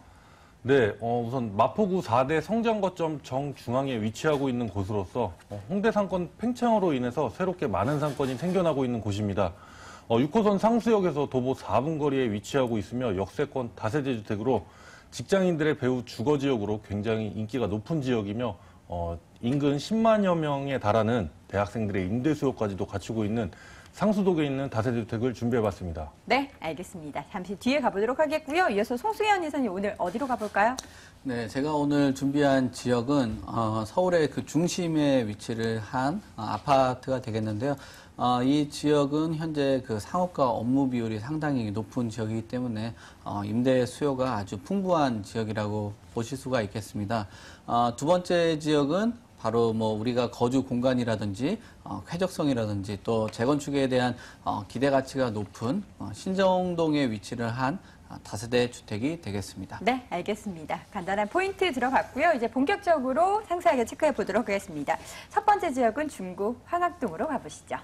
네, 우선 마포구 4대 성장거점 정중앙에 위치하고 있는 곳으로서 홍대 상권 팽창으로 인해서 새롭게 많은 상권이 생겨나고 있는 곳입니다. 6호선 상수역에서 도보 4분 거리에 위치하고 있으며 역세권 다세대 주택으로 직장인들의 배후 주거지역으로 굉장히 인기가 높은 지역이며 인근 10만여 명에 달하는 대학생들의 임대 수요까지도 갖추고 있는 상수동에 있는 다세대 주택을 준비해봤습니다. 네, 알겠습니다. 잠시 뒤에 가보도록 하겠고요. 이어서 송승현 이사님 오늘 어디로 가볼까요? 네, 제가 오늘 준비한 지역은 서울의 그 중심에 위치를 한 아파트가 되겠는데요. 이 지역은 현재 그 상업과 업무 비율이 상당히 높은 지역이기 때문에 임대 수요가 아주 풍부한 지역이라고 보실 수가 있겠습니다. 두 번째 지역은 바로 뭐 우리가 거주 공간이라든지 쾌적성이라든지 또 재건축에 대한 기대 가치가 높은 신정동에 위치를 한 다세대 주택이 되겠습니다. 네, 알겠습니다. 간단한 포인트 들어갔고요. 이제 본격적으로 상세하게 체크해 보도록 하겠습니다. 첫 번째 지역은 중구 황학동으로 가보시죠.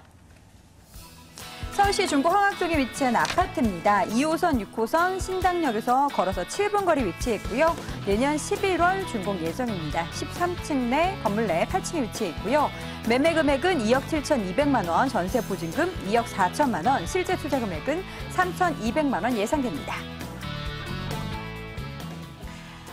서울시 중구 황학동에 위치한 아파트입니다. 2호선, 6호선 신당역에서 걸어서 7분 거리 위치해 있고요. 내년 11월 준공 예정입니다. 13층 내 건물 내 8층에 위치해 있고요. 매매 금액은 2억 7,200만 원, 전세 보증금 2억 4천만 원, 실제 투자 금액은 3,200만 원 예상됩니다.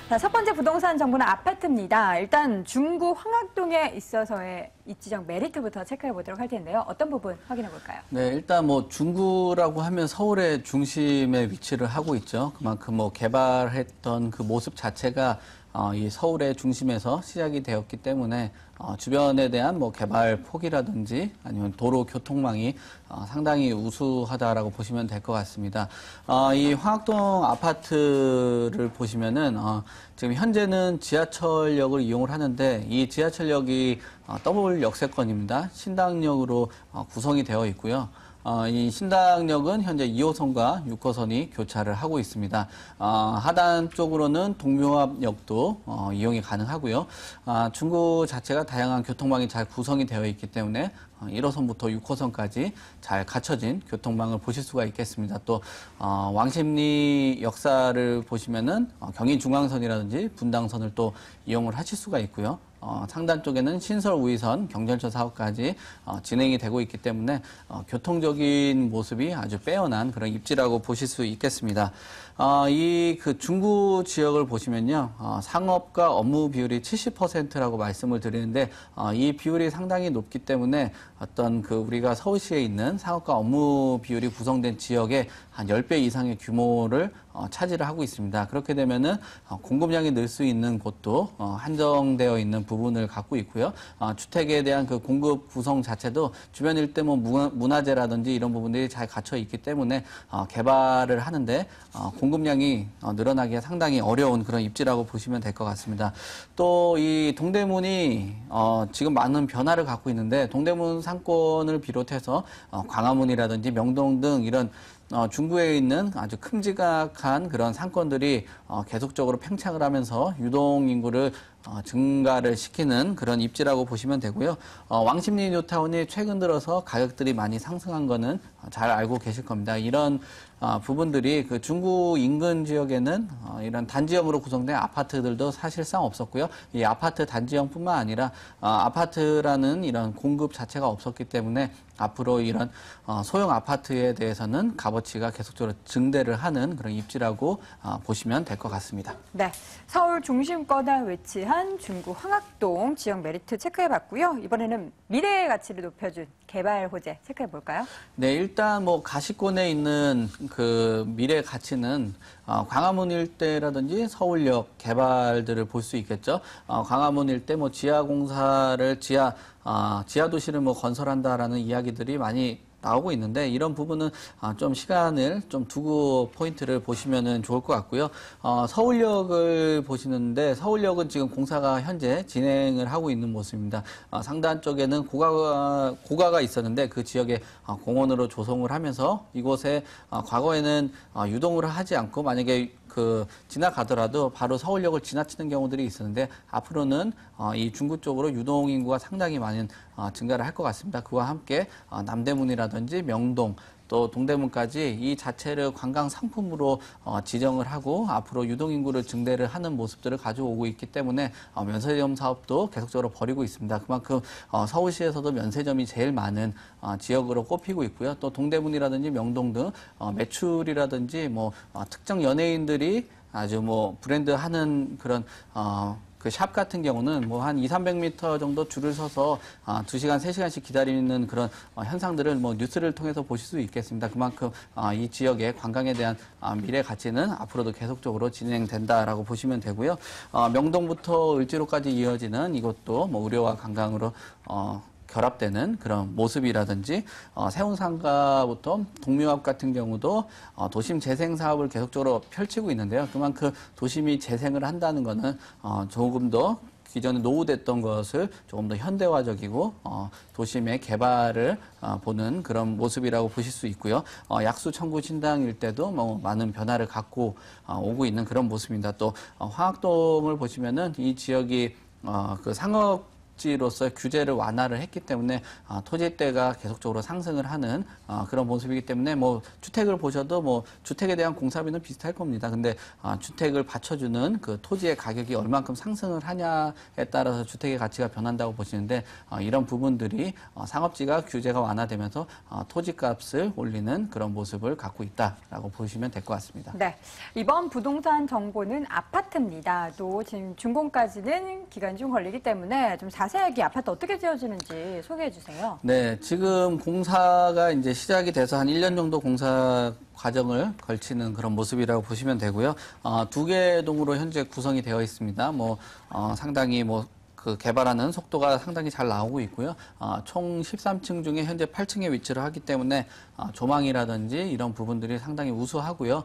자, 첫 번째 부동산 정보는 아파트입니다. 일단 중구 황학동에 있어서의 이 지역 메리트부터 체크해 보도록 할 텐데요. 어떤 부분 확인해 볼까요? 네, 일단 뭐 중구라고 하면 서울의 중심에 위치를 하고 있죠. 그만큼 뭐 개발했던 그 모습 자체가 이 서울의 중심에서 시작이 되었기 때문에 주변에 대한 뭐 개발 폭이라든지 아니면 도로 교통망이 상당히 우수하다라고 보시면 될 것 같습니다. 이 황학동 아파트를 보시면은 지금 현재는 지하철역을 이용을 하는데 이 지하철역이 더블 역세권입니다. 신당역으로 구성이 되어 있고요. 이 신당역은 현재 2호선과 6호선이 교차를 하고 있습니다. 하단 쪽으로는 동묘압역도 이용이 가능하고요. 중구 자체가 다양한 교통망이 잘 구성이 되어 있기 때문에 1호선부터 6호선까지 잘 갖춰진 교통망을 보실 수가 있겠습니다. 또 왕십리 역사를 보시면은 경인중앙선이라든지 분당선을 또 이용을 하실 수가 있고요. 상단 쪽에는 신설 우이선 경전철 사업까지 진행이 되고 있기 때문에 교통적인 모습이 아주 빼어난 그런 입지라고 보실 수 있겠습니다. 이 그 중구 지역을 보시면요, 상업과 업무 비율이 70%라고 말씀을 드리는데 이 비율이 상당히 높기 때문에 어떤 그 우리가 서울시에 있는 상업과 업무 비율이 구성된 지역의 한 10배 이상의 규모를 차지를 하고 있습니다. 그렇게 되면은 공급량이 늘 수 있는 곳도 한정되어 있는 부분을 갖고 있고요. 주택에 대한 그 공급 구성 자체도 주변 일대 뭐 문화재라든지 이런 부분들이 잘 갖춰 있기 때문에 개발을 하는데 공급량이 늘어나기가 상당히 어려운 그런 입지라고 보시면 될 것 같습니다. 또 이 동대문이 지금 많은 변화를 갖고 있는데 동대문 상권을 비롯해서 광화문이라든지 명동 등 이런 중구에 있는 아주 큼지막한 그런 상권들이 계속적으로 팽창을 하면서 유동 인구를 증가를 시키는 그런 입지라고 보시면 되고요. 왕십리 뉴타운이 최근 들어서 가격들이 많이 상승한 거는 잘 알고 계실 겁니다. 이런 부분들이 그 중구 인근 지역에는 이런 단지형으로 구성된 아파트들도 사실상 없었고요. 이 아파트 단지형뿐만 아니라 아파트라는 이런 공급 자체가 없었기 때문에 앞으로 이런 소형 아파트에 대해서는 값어치가 계속적으로 증대를 하는 그런 입지라고 보시면 될 것 같습니다. 네, 서울 중심권에 위치한 중구 황학동 지역 메리트 체크해봤고요. 이번에는 미래의 가치를 높여준 개발 호재 체크해볼까요? 네, 일단 뭐 가시권에 있는 그 미래 가치는 광화문 일대라든지 서울역 개발들을 볼 수 있겠죠. 광화문 일대 뭐 지하 공사를 지하 도시를 뭐 건설한다라는 이야기들이 많이 나오고 있는데 이런 부분은 좀 시간을 좀 두고 포인트를 보시면은 좋을 것 같고요. 서울역을 보시는데 서울역은 지금 공사가 현재 진행을 하고 있는 모습입니다. 상단 쪽에는 고가가 있었는데 그 지역에 공원으로 조성을 하면서 이곳에 과거에는 유동을 하지 않고 만약에 지나가더라도 바로 서울역을 지나치는 경우들이 있었는데 앞으로는 이 중구 쪽으로 유동 인구가 상당히 많은 증가를 할 것 같습니다. 그와 함께 남대문이라든지 명동 또 동대문까지 이 자체를 관광 상품으로 지정을 하고 앞으로 유동 인구를 증대를 하는 모습들을 가져오고 있기 때문에 면세점 사업도 계속적으로 벌이고 있습니다. 그만큼 서울시에서도 면세점이 제일 많은 지역으로 꼽히고 있고요. 또 동대문이라든지 명동 등 매출이라든지 뭐 특정 연예인들이 아주 뭐 브랜드 하는 그런 그 샵 같은 경우는 뭐 한 200-300m 정도 줄을 서서 2시간, 3시간씩 기다리는 그런 현상들을 뭐 뉴스를 통해서 보실 수 있겠습니다. 그만큼 이 지역의 관광에 대한 미래 가치는 앞으로도 계속적으로 진행된다라고 보시면 되고요. 명동부터 을지로까지 이어지는 이것도 뭐 의료와 관광으로 결합되는 그런 모습이라든지 세운상가부터 동묘합 같은 경우도 도심 재생 사업을 계속적으로 펼치고 있는데요. 그만큼 도심이 재생을 한다는 것은 조금 더 기존에 노후됐던 것을 조금 더 현대화적이고 도심의 개발을 보는 그런 모습이라고 보실 수 있고요. 약수 청구 신당 일대도 뭐 많은 변화를 갖고 오고 있는 그런 모습입니다. 또 황학동을 보시면은 이 지역이 그 상업 지로서 규제를 완화를 했기 때문에 토지대가 계속적으로 상승을 하는 그런 모습이기 때문에 뭐 주택을 보셔도 뭐 주택에 대한 공사비는 비슷할 겁니다. 근데 주택을 받쳐주는 그 토지의 가격이 얼만큼 상승을 하냐에 따라서 주택의 가치가 변한다고 보시는데 이런 부분들이 상업지가 규제가 완화되면서 토지값을 올리는 그런 모습을 갖고 있다라고 보시면 될 것 같습니다. 네, 이번 부동산 정보는 아파트입니다. 또 지금 준공까지는 기간이 좀 걸리기 때문에 좀 자세하게 아파트 어떻게 지어지는지 소개해 주세요. 네, 지금 공사가 이제 시작이 돼서 한 1년 정도 공사 과정을 걸치는 그런 모습이라고 보시면 되고요. 2개 동으로 현재 구성이 되어 있습니다. 상당히 그 개발하는 속도가 상당히 잘 나오고 있고요. 총 13층 중에 현재 8층에 위치를 하기 때문에 조망이라든지 이런 부분들이 상당히 우수하고요.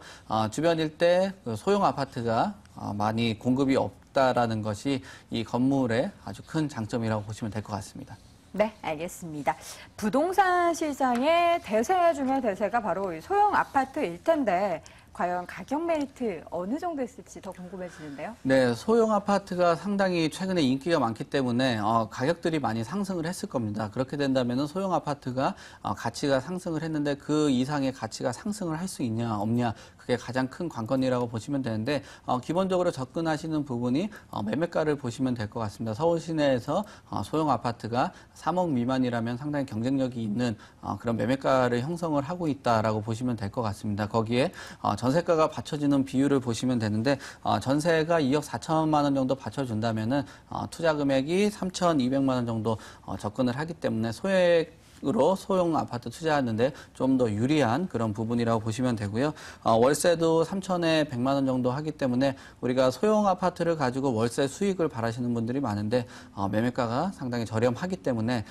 주변 일대 소형 아파트가 많이 공급이 없다라는 것이 이 건물의 아주 큰 장점이라고 보시면 될 것 같습니다. 네, 알겠습니다. 부동산 시장의 대세 중에 대세가 바로 소형 아파트일 텐데 과연 가격 메리트 어느 정도 있을지 더 궁금해지는데요. 네, 소형 아파트가 상당히 최근에 인기가 많기 때문에 가격들이 많이 상승을 했을 겁니다. 그렇게 된다면 소형 아파트가 가치가 상승을 했는데 그 이상의 가치가 상승을 할 수 있냐 없냐 그게 가장 큰 관건이라고 보시면 되는데 기본적으로 접근하시는 부분이 매매가를 보시면 될 것 같습니다. 서울 시내에서 소형 아파트가 3억 미만이라면 상당히 경쟁력이 있는 그런 매매가를 형성을 하고 있다라고 보시면 될 것 같습니다. 거기에 전세가가 받쳐지는 비율을 보시면 되는데 전세가 2억 4천만 원 정도 받쳐준다면은 투자 금액이 3,200만 원 정도 접근을 하기 때문에 소액 상승으로 소형 아파트 투자하는데 좀 더 유리한 그런 부분이라고 보시면 되고요. 월세도 3천에 100만 원 정도 하기 때문에 우리가 소형 아파트를 가지고 월세 수익을 바라시는 분들이 많은데 매매가가 상당히 저렴하기 때문에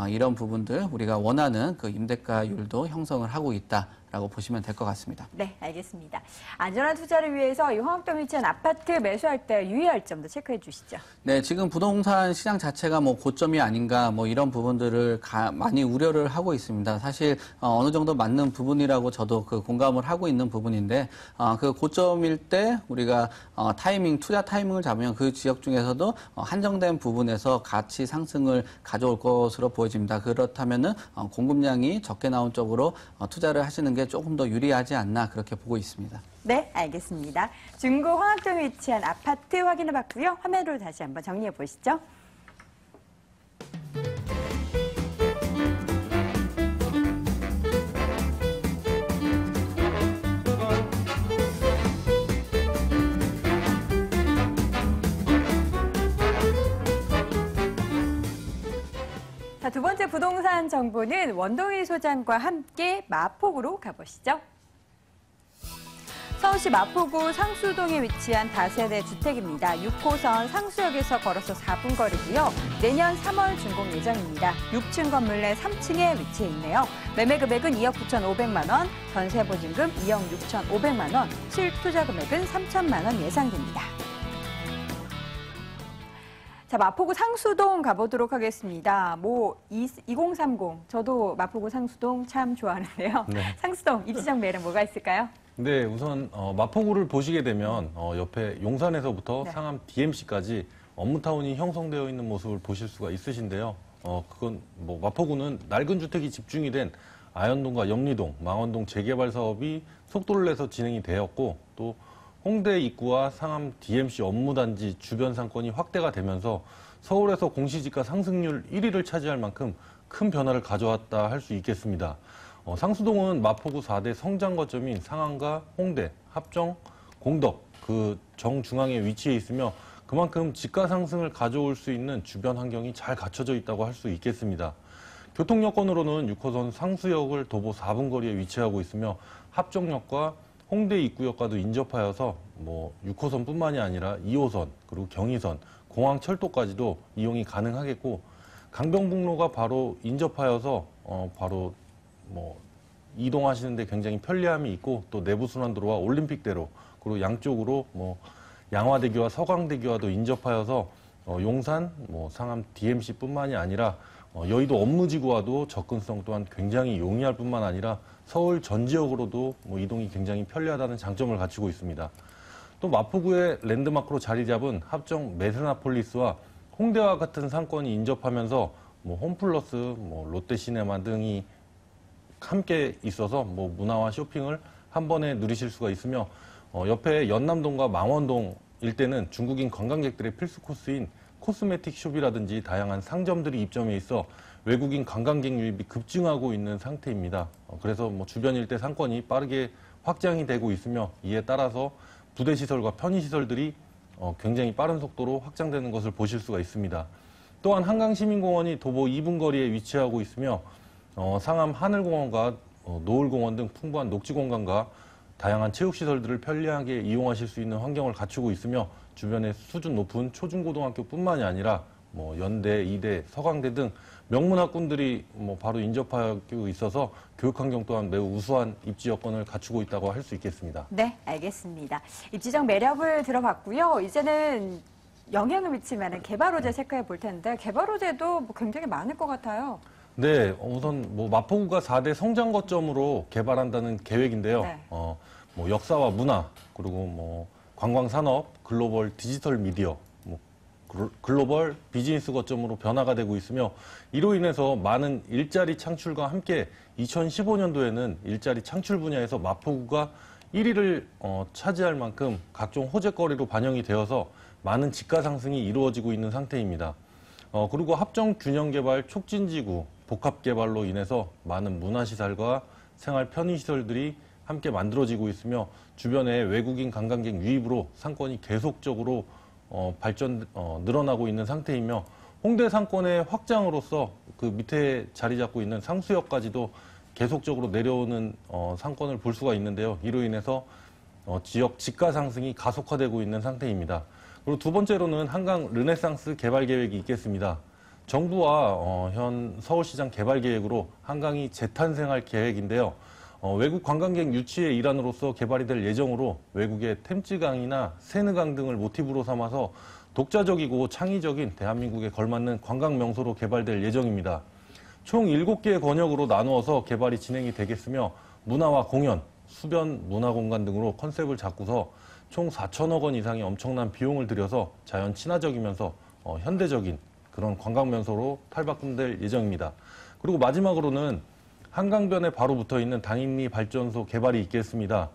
이런 부분들 우리가 원하는 그 임대가율도 형성을 하고 있다라고 보시면 될 것 같습니다. 네, 알겠습니다. 안전한 투자를 위해서 이 황학동에 위치한 아파트 매수할 때 유의할 점도 체크해 주시죠. 네, 지금 부동산 시장 자체가 뭐 고점이 아닌가 뭐 이런 부분들을 많이 우려를 하고 있습니다. 사실 어느 정도 맞는 부분이라고 저도 그 공감을 하고 있는 부분인데 그 고점일 때 우리가 투자 타이밍을 잡으면 그 지역 중에서도 한정된 부분에서 가치 상승을 가져올 것으로 보여집니다. 그렇다면은 공급량이 적게 나온 쪽으로 투자를 하시는 게 조금 더 유리하지 않나 그렇게 보고 있습니다. 네, 알겠습니다. 중구 황학동에 위치한 아파트 확인해 봤고요. 화면으로 다시 한번 정리해 보시죠. 자, 두 번째 부동산 정보는 원동희 소장과 함께 마포구로 가보시죠. 서울시 마포구 상수동에 위치한 다세대 주택입니다. 6호선 상수역에서 걸어서 4분 거리고요. 내년 3월 준공 예정입니다. 6층 건물 내 3층에 위치해 있네요. 매매 금액은 2억 9,500만 원, 전세 보증금 2억 6,500만 원, 실투자 금액은 3천만 원 예상됩니다. 자, 마포구 상수동 가보도록 하겠습니다. 2030, 저도 마포구 상수동 참 좋아하는데요. 네. 상수동 입지적 매력 뭐가 있을까요? 네, 우선 마포구를 보시게 되면 옆에 용산에서부터 네. 상암 DMC까지 업무타운이 형성되어 있는 모습을 보실 수가 있으신데요. 그건 뭐 마포구는 낡은 주택이 집중이 된 아현동과 염리동, 망원동 재개발 사업이 속도를 내서 진행이 되었고 또 홍대 입구와 상암 DMC 업무단지 주변 상권이 확대가 되면서 서울에서 공시지가 상승률 1위를 차지할 만큼 큰 변화를 가져왔다 할 수 있겠습니다. 상수동은 마포구 4대 성장 거점인 상암과 홍대, 합정, 공덕 그 정중앙에 위치해 있으며 그만큼 집가 상승을 가져올 수 있는 주변 환경이 잘 갖춰져 있다고 할 수 있겠습니다. 교통 여건으로는 6호선 상수역을 도보 4분 거리에 위치하고 있으며 합정역과 홍대 입구역과도 인접하여서 6호선뿐만이 아니라 2호선 그리고 경의선, 공항철도까지도 이용이 가능하겠고 강변북로가 바로 인접하여서 바로 이동하시는데 굉장히 편리함이 있고 또 내부순환도로와 올림픽대로 그리고 양쪽으로 양화대교와 서강대교와도 인접하여서 용산, 상암 DMC뿐만이 아니라 여의도 업무지구와도 접근성 또한 굉장히 용이할 뿐만 아니라 서울 전 지역으로도 이동이 굉장히 편리하다는 장점을 갖추고 있습니다. 또 마포구의 랜드마크로 자리 잡은 합정 메트로폴리스와 홍대와 같은 상권이 인접하면서 홈플러스, 롯데시네마 등이 함께 있어서 문화와 쇼핑을 한 번에 누리실 수가 있으며 옆에 연남동과 망원동 일대는 중국인 관광객들의 필수 코스인 코스메틱 숍이라든지 다양한 상점들이 입점해 있어 외국인 관광객 유입이 급증하고 있는 상태입니다. 그래서 주변 일대 상권이 빠르게 확장이 되고 있으며 이에 따라서 부대시설과 편의시설들이 굉장히 빠른 속도로 확장되는 것을 보실 수가 있습니다. 또한 한강시민공원이 도보 2분 거리에 위치하고 있으며 상암 하늘공원과 노을공원 등 풍부한 녹지공간과 다양한 체육시설들을 편리하게 이용하실 수 있는 환경을 갖추고 있으며 주변에 수준 높은 초중고등학교뿐만이 아니라 연대, 이대, 서강대 등 명문학군들이 바로 인접하고 있어서 교육환경 또한 매우 우수한 입지 여건을 갖추고 있다고 할 수 있겠습니다. 네, 알겠습니다. 입지적 매력을 들어봤고요. 이제는 영향을 미칠 만한 개발 호재 체크해 볼 텐데 개발 호재도 굉장히 많을 것 같아요. 네, 우선 마포구가 4대 성장 거점으로 개발한다는 계획인데요. 네. 역사와 문화 그리고 관광 산업, 글로벌 디지털 미디어, 글로벌 비즈니스 거점으로 변화가 되고 있으며 이로 인해서 많은 일자리 창출과 함께 2015년도에는 일자리 창출 분야에서 마포구가 1위를 차지할 만큼 각종 호재거리로 반영이 되어서 많은 집가 상승이 이루어지고 있는 상태입니다. 그리고 합정 균형개발 촉진지구 복합개발로 인해서 많은 문화시설과 생활 편의시설들이 함께 만들어지고 있으며 주변에 외국인 관광객 유입으로 상권이 계속적으로 늘어나고 있는 상태이며 홍대 상권의 확장으로서 그 밑에 자리 잡고 있는 상수역까지도 계속적으로 내려오는 상권을 볼 수가 있는데요. 이로 인해서 지역 집가 상승이 가속화되고 있는 상태입니다. 그리고 두 번째로는 한강 르네상스 개발 계획이 있겠습니다. 정부와 현 서울시장 개발 계획으로 한강이 재탄생할 계획인데요. 외국 관광객 유치의 일환으로서 개발이 될 예정으로 외국의 템즈강이나 세느강 등을 모티브로 삼아서 독자적이고 창의적인 대한민국에 걸맞는 관광 명소로 개발될 예정입니다. 총 7개의 권역으로 나누어서 개발이 진행이 되겠으며 문화와 공연, 수변 문화공간 등으로 컨셉을 잡고서 총 4천억 원 이상의 엄청난 비용을 들여서 자연 친화적이면서 현대적인 그런 관광 명소로 탈바꿈될 예정입니다. 그리고 마지막으로는 한강변에 바로 붙어 있는 당인리 발전소 개발이 있겠습니다.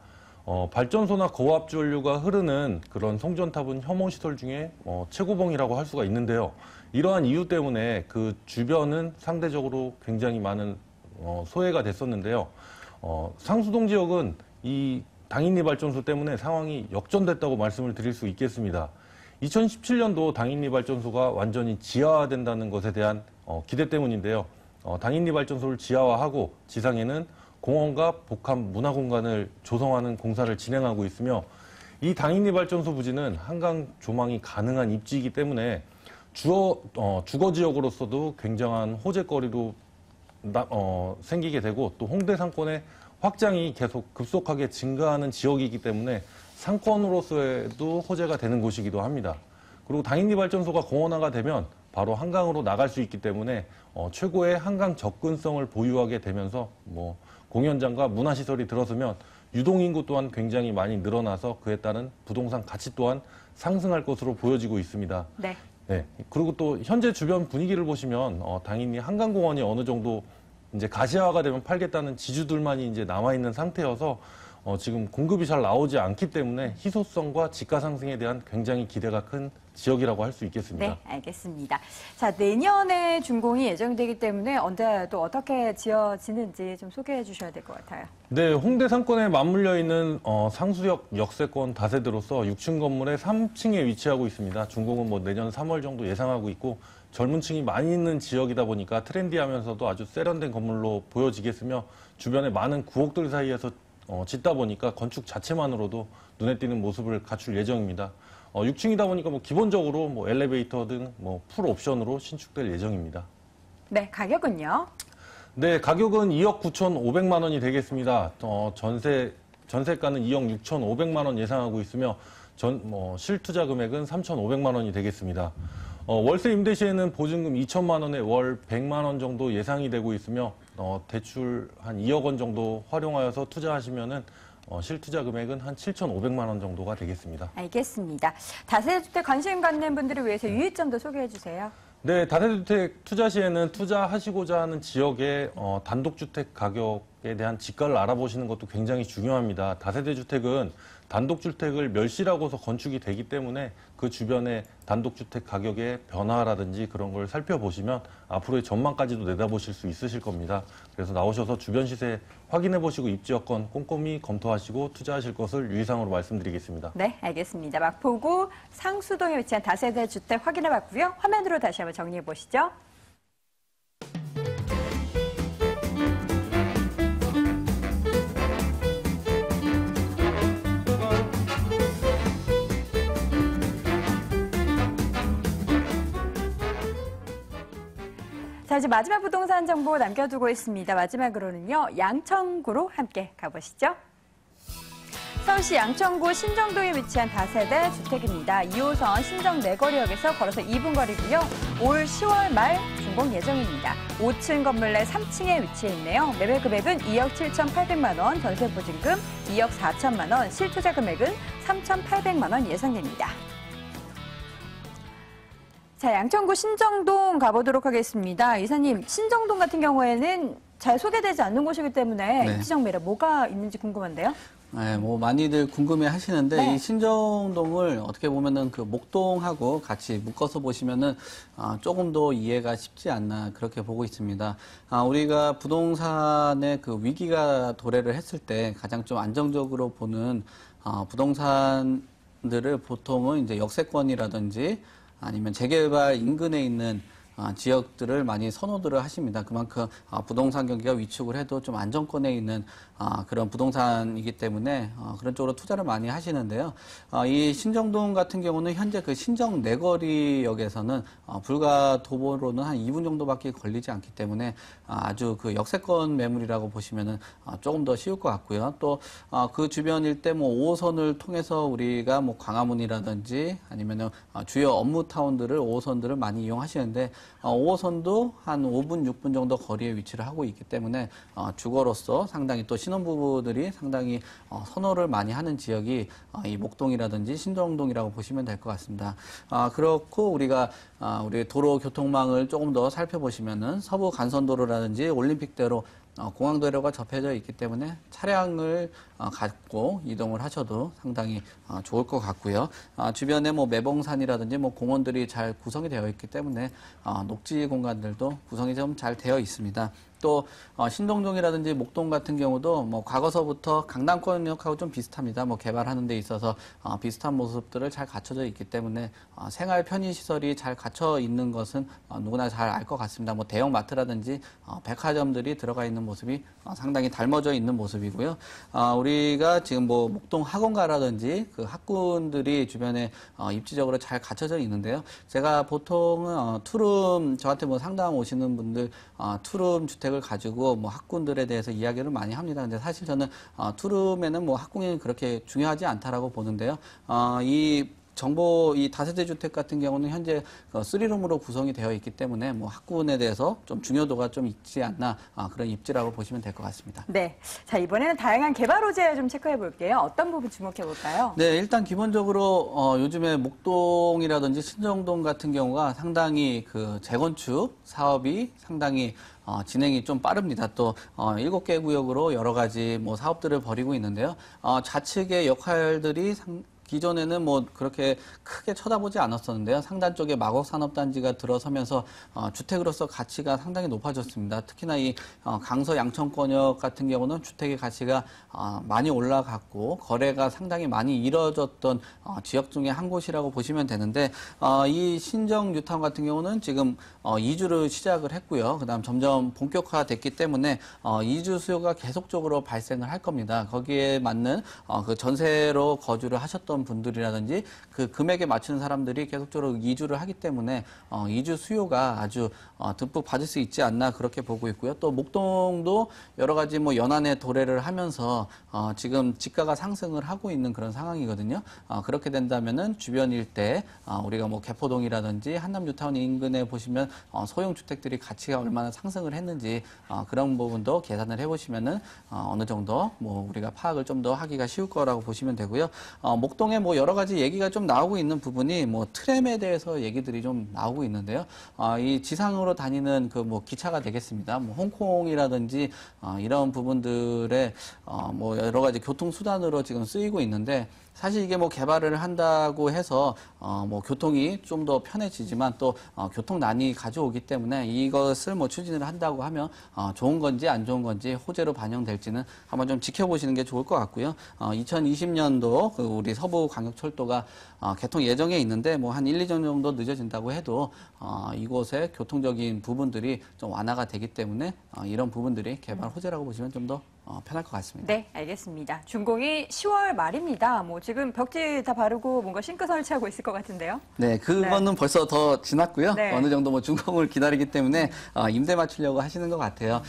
발전소나 고압 전류가 흐르는 그런 송전탑은 혐오시설 중에 최고봉이라고 할 수가 있는데요. 이러한 이유 때문에 그 주변은 상대적으로 굉장히 많은 소외가 됐었는데요. 상수동 지역은 이 당인리 발전소 때문에 상황이 역전됐다고 말씀을 드릴 수 있겠습니다. 2017년도 당인리 발전소가 완전히 지하화된다는 것에 대한 기대 때문인데요. 당인리 발전소를 지하화하고 지상에는 공원과 복합 문화공간을 조성하는 공사를 진행하고 있으며 이 당인리 발전소 부지는 한강 조망이 가능한 입지이기 때문에 주거 지역으로서도 굉장한 호재거리로 생기게 되고 또 홍대 상권의 확장이 계속 급속하게 증가하는 지역이기 때문에 상권으로서에도 호재가 되는 곳이기도 합니다. 그리고 당인리 발전소가 공원화가 되면 바로 한강으로 나갈 수 있기 때문에 최고의 한강 접근성을 보유하게 되면서 공연장과 문화시설이 들어서면 유동인구 또한 굉장히 많이 늘어나서 그에 따른 부동산 가치 또한 상승할 것으로 보여지고 있습니다. 네. 네. 그리고 또 현재 주변 분위기를 보시면 당연히 한강공원이 어느 정도 이제 가시화가 되면 팔겠다는 지주들만이 이제 남아 있는 상태여서 지금 공급이 잘 나오지 않기 때문에 희소성과 집가 상승에 대한 굉장히 기대가 큰 지역이라고 할 수 있겠습니다. 네, 알겠습니다. 자, 내년에 준공이 예정되기 때문에 언제 또 어떻게 지어지는지 좀 소개해 주셔야 될 것 같아요. 네, 홍대 상권에 맞물려 있는 상수역 역세권 다세대로서 6층 건물의 3층에 위치하고 있습니다. 준공은 내년 3월 정도 예상하고 있고 젊은 층이 많이 있는 지역이다 보니까 트렌디하면서도 아주 세련된 건물로 보여지겠으며 주변에 많은 구옥들 사이에서 짓다 보니까 건축 자체만으로도 눈에 띄는 모습을 갖출 예정입니다. 6층이다 보니까 기본적으로 엘리베이터 등 풀 옵션으로 신축될 예정입니다. 네, 가격은요? 네, 가격은 2억 9,500만 원이 되겠습니다. 전세가는 2억 6,500만 원 예상하고 있으며 실투자 금액은 3,500만 원이 되겠습니다. 월세 임대 시에는 보증금 2천만 원에 월 100만 원 정도 예상이 되고 있으며 대출 한 2억 원 정도 활용하여서 투자하시면은 실투자 금액은 한 7,500만 원 정도가 되겠습니다. 알겠습니다. 다세대주택 관심 갖는 분들을 위해서 유의점도 소개해 주세요. 네, 다세대주택 투자 시에는 투자하시고자 하는 지역의 단독주택 가격에 대한 지가를 알아보시는 것도 굉장히 중요합니다. 다세대주택은 단독주택을 멸실하고서 건축이 되기 때문에 그 주변의 단독주택 가격의 변화라든지 그런 걸 살펴보시면 앞으로의 전망까지도 내다보실 수 있으실 겁니다. 그래서 나오셔서 주변 시세 확인해보시고 입지 여건 꼼꼼히 검토하시고 투자하실 것을 유의사항으로 말씀드리겠습니다. 네, 알겠습니다. 마포구 상수동에 위치한 다세대 주택 확인해봤고요. 화면으로 다시 한번 정리해 보시죠. 자, 이제 마지막 부동산 정보 남겨두고 있습니다. 마지막으로는요, 양천구로 함께 가보시죠. 서울시 양천구 신정동에 위치한 다세대 주택입니다. 2호선 신정 내거리역에서 걸어서 2분 거리고요. 올 10월 말 준공 예정입니다. 5층 건물 내 3층에 위치해 있네요. 매매 금액은 2억 7,800만 원, 전세 보증금 2억 4천만 원, 실투자 금액은 3,800만 원 예상됩니다. 자, 양천구 신정동 가보도록 하겠습니다. 이사님, 신정동 같은 경우에는 잘 소개되지 않는 곳이기 때문에 네. 입지적 매력 뭐가 있는지 궁금한데요. 네, 많이들 궁금해 하시는데, 네. 이 신정동을 어떻게 보면은 그 목동하고 같이 묶어서 보시면은, 조금 더 이해가 쉽지 않나, 그렇게 보고 있습니다. 우리가 부동산의 그 위기가 도래를 했을 때 가장 좀 안정적으로 보는, 부동산들을 보통은 이제 역세권이라든지 아니면 재개발 인근에 있는 지역들을 많이 선호들을 하십니다. 그만큼 부동산 경기가 위축을 해도 좀 안정권에 있는 그런 부동산이기 때문에 그런 쪽으로 투자를 많이 하시는데요. 이 신정동 같은 경우는 현재 그 신정 내거리역에서는 불과 도보로는 한 2분 정도밖에 걸리지 않기 때문에 아주 그 역세권 매물이라고 보시면은 조금 더 쉬울 것 같고요. 또 그 주변 일대 뭐 5호선을 통해서 우리가 뭐 광화문이라든지 아니면은 주요 업무 타운들을 5호선들을 많이 이용하시는데 5호선도 한 5분, 6분 정도 거리에 위치를 하고 있기 때문에 주거로서 상당히 또 신혼부부들이 상당히 선호를 많이 하는 지역이 이 목동이라든지 신정동이라고 보시면 될 것 같습니다. 그렇고 우리가 우리 도로 교통망을 조금 더 살펴보시면은 서부 간선도로라든지 올림픽대로 공항도로가 접해져 있기 때문에 차량을 갖고 이동을 하셔도 상당히 좋을 것 같고요. 주변에 뭐 매봉산이라든지 뭐 공원들이 잘 구성이 되어 있기 때문에 녹지 공간들도 구성이 좀 잘 되어 있습니다. 또 신동동이라든지 목동 같은 경우도 뭐 과거서부터 강남권역하고 좀 비슷합니다. 뭐 개발하는 데 있어서 비슷한 모습들을 잘 갖춰져 있기 때문에 생활 편의 시설이 잘 갖춰 있는 것은 누구나 잘 알 것 같습니다. 뭐 대형 마트라든지 백화점들이 들어가 있는 모습이 상당히 닮아져 있는 모습이고요. 우리가 지금 뭐 목동 학원가라든지 그 학군들이 주변에 입지적으로 잘 갖춰져 있는데요. 제가 보통은 투룸 저한테 뭐 상담 오시는 분들 투룸 주택을 가지고 뭐 학군들에 대해서 이야기를 많이 합니다. 근데 사실 저는 투룸에는 뭐 학군이 그렇게 중요하지 않다라고 보는데요. 이 다세대 주택 같은 경우는 현재 3룸으로 구성이 되어 있기 때문에 뭐 학군에 대해서 좀 중요도가 좀 있지 않나 그런 입지라고 보시면 될 것 같습니다. 네. 자, 이번에는 다양한 개발 호재 좀 체크해 볼게요. 어떤 부분 주목해 볼까요? 네, 일단 기본적으로 요즘에 목동이라든지 신정동 같은 경우가 상당히 그 재건축 사업이 상당히 진행이 좀 빠릅니다. 또 7개 구역으로 여러 가지 뭐 사업들을 벌이고 있는데요. 좌측의 역할들이 기존에는 뭐 그렇게 크게 쳐다보지 않았었는데요. 상단 쪽에 마곡산업단지가 들어서면서 주택으로서 가치가 상당히 높아졌습니다. 특히나 이 강서 양천권역 같은 경우는 주택의 가치가 많이 올라갔고 거래가 상당히 많이 이뤄졌던 지역 중에 한 곳이라고 보시면 되는데 이 신정 뉴타운 같은 경우는 지금 이주를 시작을 했고요. 그다음 점점 본격화됐기 때문에 이주 수요가 계속적으로 발생을 할 겁니다. 거기에 맞는 그 전세로 거주를 하셨던 분들이라든지 그 금액에 맞추는 사람들이 계속적으로 이주를 하기 때문에 이주 수요가 아주 듬뿍 받을 수 있지 않나 그렇게 보고 있고요. 또 목동도 여러 가지 뭐 연안에 도래를 하면서 지금 지가가 상승을 하고 있는 그런 상황이거든요. 그렇게 된다면은 주변 일대 우리가 뭐 개포동이라든지 한남 뉴타운 인근에 보시면 소형 주택들이 가치가 얼마나 상승을 했는지 그런 부분도 계산을 해보시면은 어느 정도 뭐 우리가 파악을 좀 더 하기가 쉬울 거라고 보시면 되고요. 목동에 뭐 여러 가지 얘기가 좀 나오고 있는 부분이 뭐 트램에 대해서 얘기들이 좀 나오고 있는데요. 이 지상으로 다니는 그 뭐 기차가 되겠습니다. 뭐 홍콩이라든지 이런 부분들의 뭐 여러 가지 교통 수단으로 지금 쓰이고 있는데 사실 이게 뭐 개발을 한다고 해서 뭐 교통이 좀 더 편해지지만 또 교통난이 가져오기 때문에 이것을 뭐 추진을 한다고 하면 좋은 건지 안 좋은 건지 호재로 반영될지는 한번 좀 지켜보시는 게 좋을 것 같고요. 2020년도 그 우리 서부광역철도가 개통 예정에 있는데 뭐 한 1, 2년 정도 늦어진다고 해도 이곳의 교통적인 부분들이 좀 완화가 되기 때문에 이런 부분들이 개발 호재라고 보시면 좀 더 편할 것 같습니다. 네, 알겠습니다. 준공이 10월 말입니다. 뭐 지금 벽지 다 바르고 뭔가 싱크 설치하고 있을 것 같은데요. 네, 그거는 벌써 더 지났고요. 네. 어느 정도 뭐 준공을 기다리기 때문에 임대 맞추려고 하시는 것 같아요.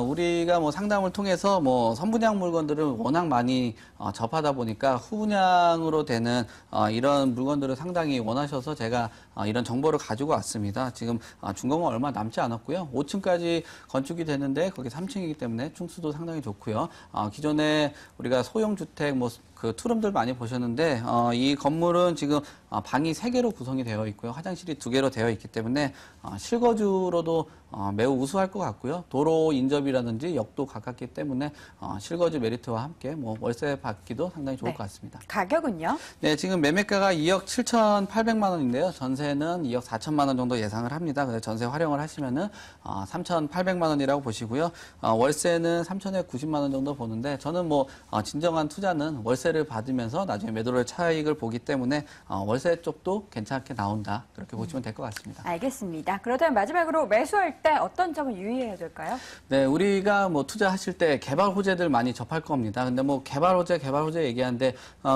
우리가 뭐 상담을 통해서 뭐 선분양 물건들을 워낙 많이 접하다 보니까 후분양으로 되는 이런 물건들을 상당히 원하셔서 제가 이런 정보를 가지고 왔습니다. 지금 준공은 얼마 남지 않았고요. 5층까지 건축이 되는데 거기 3층이기 때문에 충수도 상당히 좋고요. 기존에 우리가 소형주택 그 투룸들 많이 보셨는데 이 건물은 지금 방이 3개로 구성이 되어 있고요. 화장실이 2개로 되어 있기 때문에 실거주로도 매우 우수할 것 같고요. 도로 인접이라든지 역도 가깝기 때문에 실거주 메리트와 함께 뭐 월세 받기도 상당히 좋을 것 같습니다. 가격은요? 네, 지금 매매가가 2억 7,800만 원인데요. 전세는 2억 4천만 원 정도 예상을 합니다. 그래서 전세 활용을 하시면은 3,800만 원이라고 보시고요. 월세는 3,990만 원 정도 보는데 저는 뭐 진정한 투자는 월세 월세를 받으면서 나중에 매도로의 차익을 보기 때문에 월세 쪽도 괜찮게 나온다. 그렇게 보시면 될 것 같습니다. 알겠습니다. 그렇다면 마지막으로 매수할 때 어떤 점을 유의해야 될까요? 네, 우리가 뭐 투자하실 때 개발 호재들 많이 접할 겁니다. 근데 뭐 개발 호재 얘기하는데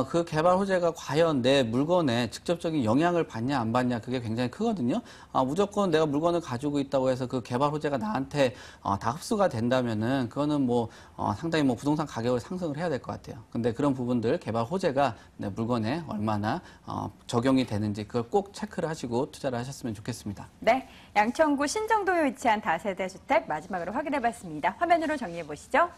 그 개발 호재가 과연 내 물건에 직접적인 영향을 받냐 안 받냐 그게 굉장히 크거든요. 무조건 내가 물건을 가지고 있다고 해서 그 개발 호재가 나한테 다 흡수가 된다면은 그거는 뭐 상당히 뭐 부동산 가격을 상승을 해야 될 것 같아요. 근데 그런 부분들 개발 호재가 내 물건에 얼마나 적용이 되는지 그걸 꼭 체크를 하시고 투자를 하셨으면 좋겠습니다. 네, 양천구 신정동에 위치한 다세대 주택 마지막으로 확인해봤습니다. 화면으로 정리해보시죠.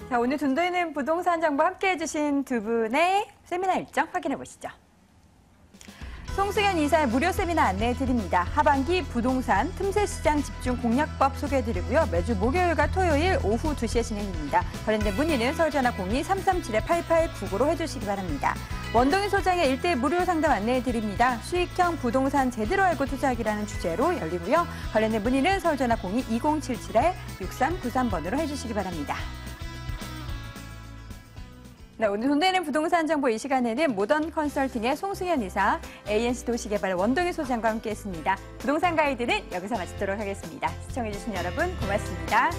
자, 오늘 둔도있는 부동산 정보 함께해 주신 두 분의 세미나 일정 확인해 보시죠. 송승현 이사의 무료 세미나 안내해 드립니다. 하반기 부동산 틈새 시장 집중 공략법 소개해 드리고요. 매주 목요일과 토요일 오후 2시에 진행됩니다. 관련된 문의는 서울전화 02-337-8899로 해주시기 바랍니다. 원동희 소장의 1대1 무료 상담 안내해 드립니다. 수익형 부동산 제대로 알고 투자하기라는 주제로 열리고요. 관련된 문의는 서울전화 02-2077-6393번으로 해주시기 바랍니다. 네, 오늘 돈되는 부동산 정보 이 시간에는 모던 컨설팅의 송승현 이사, ANC 도시개발 원동희 소장과 함께했습니다. 부동산 가이드는 여기서 마치도록 하겠습니다. 시청해주신 여러분 고맙습니다.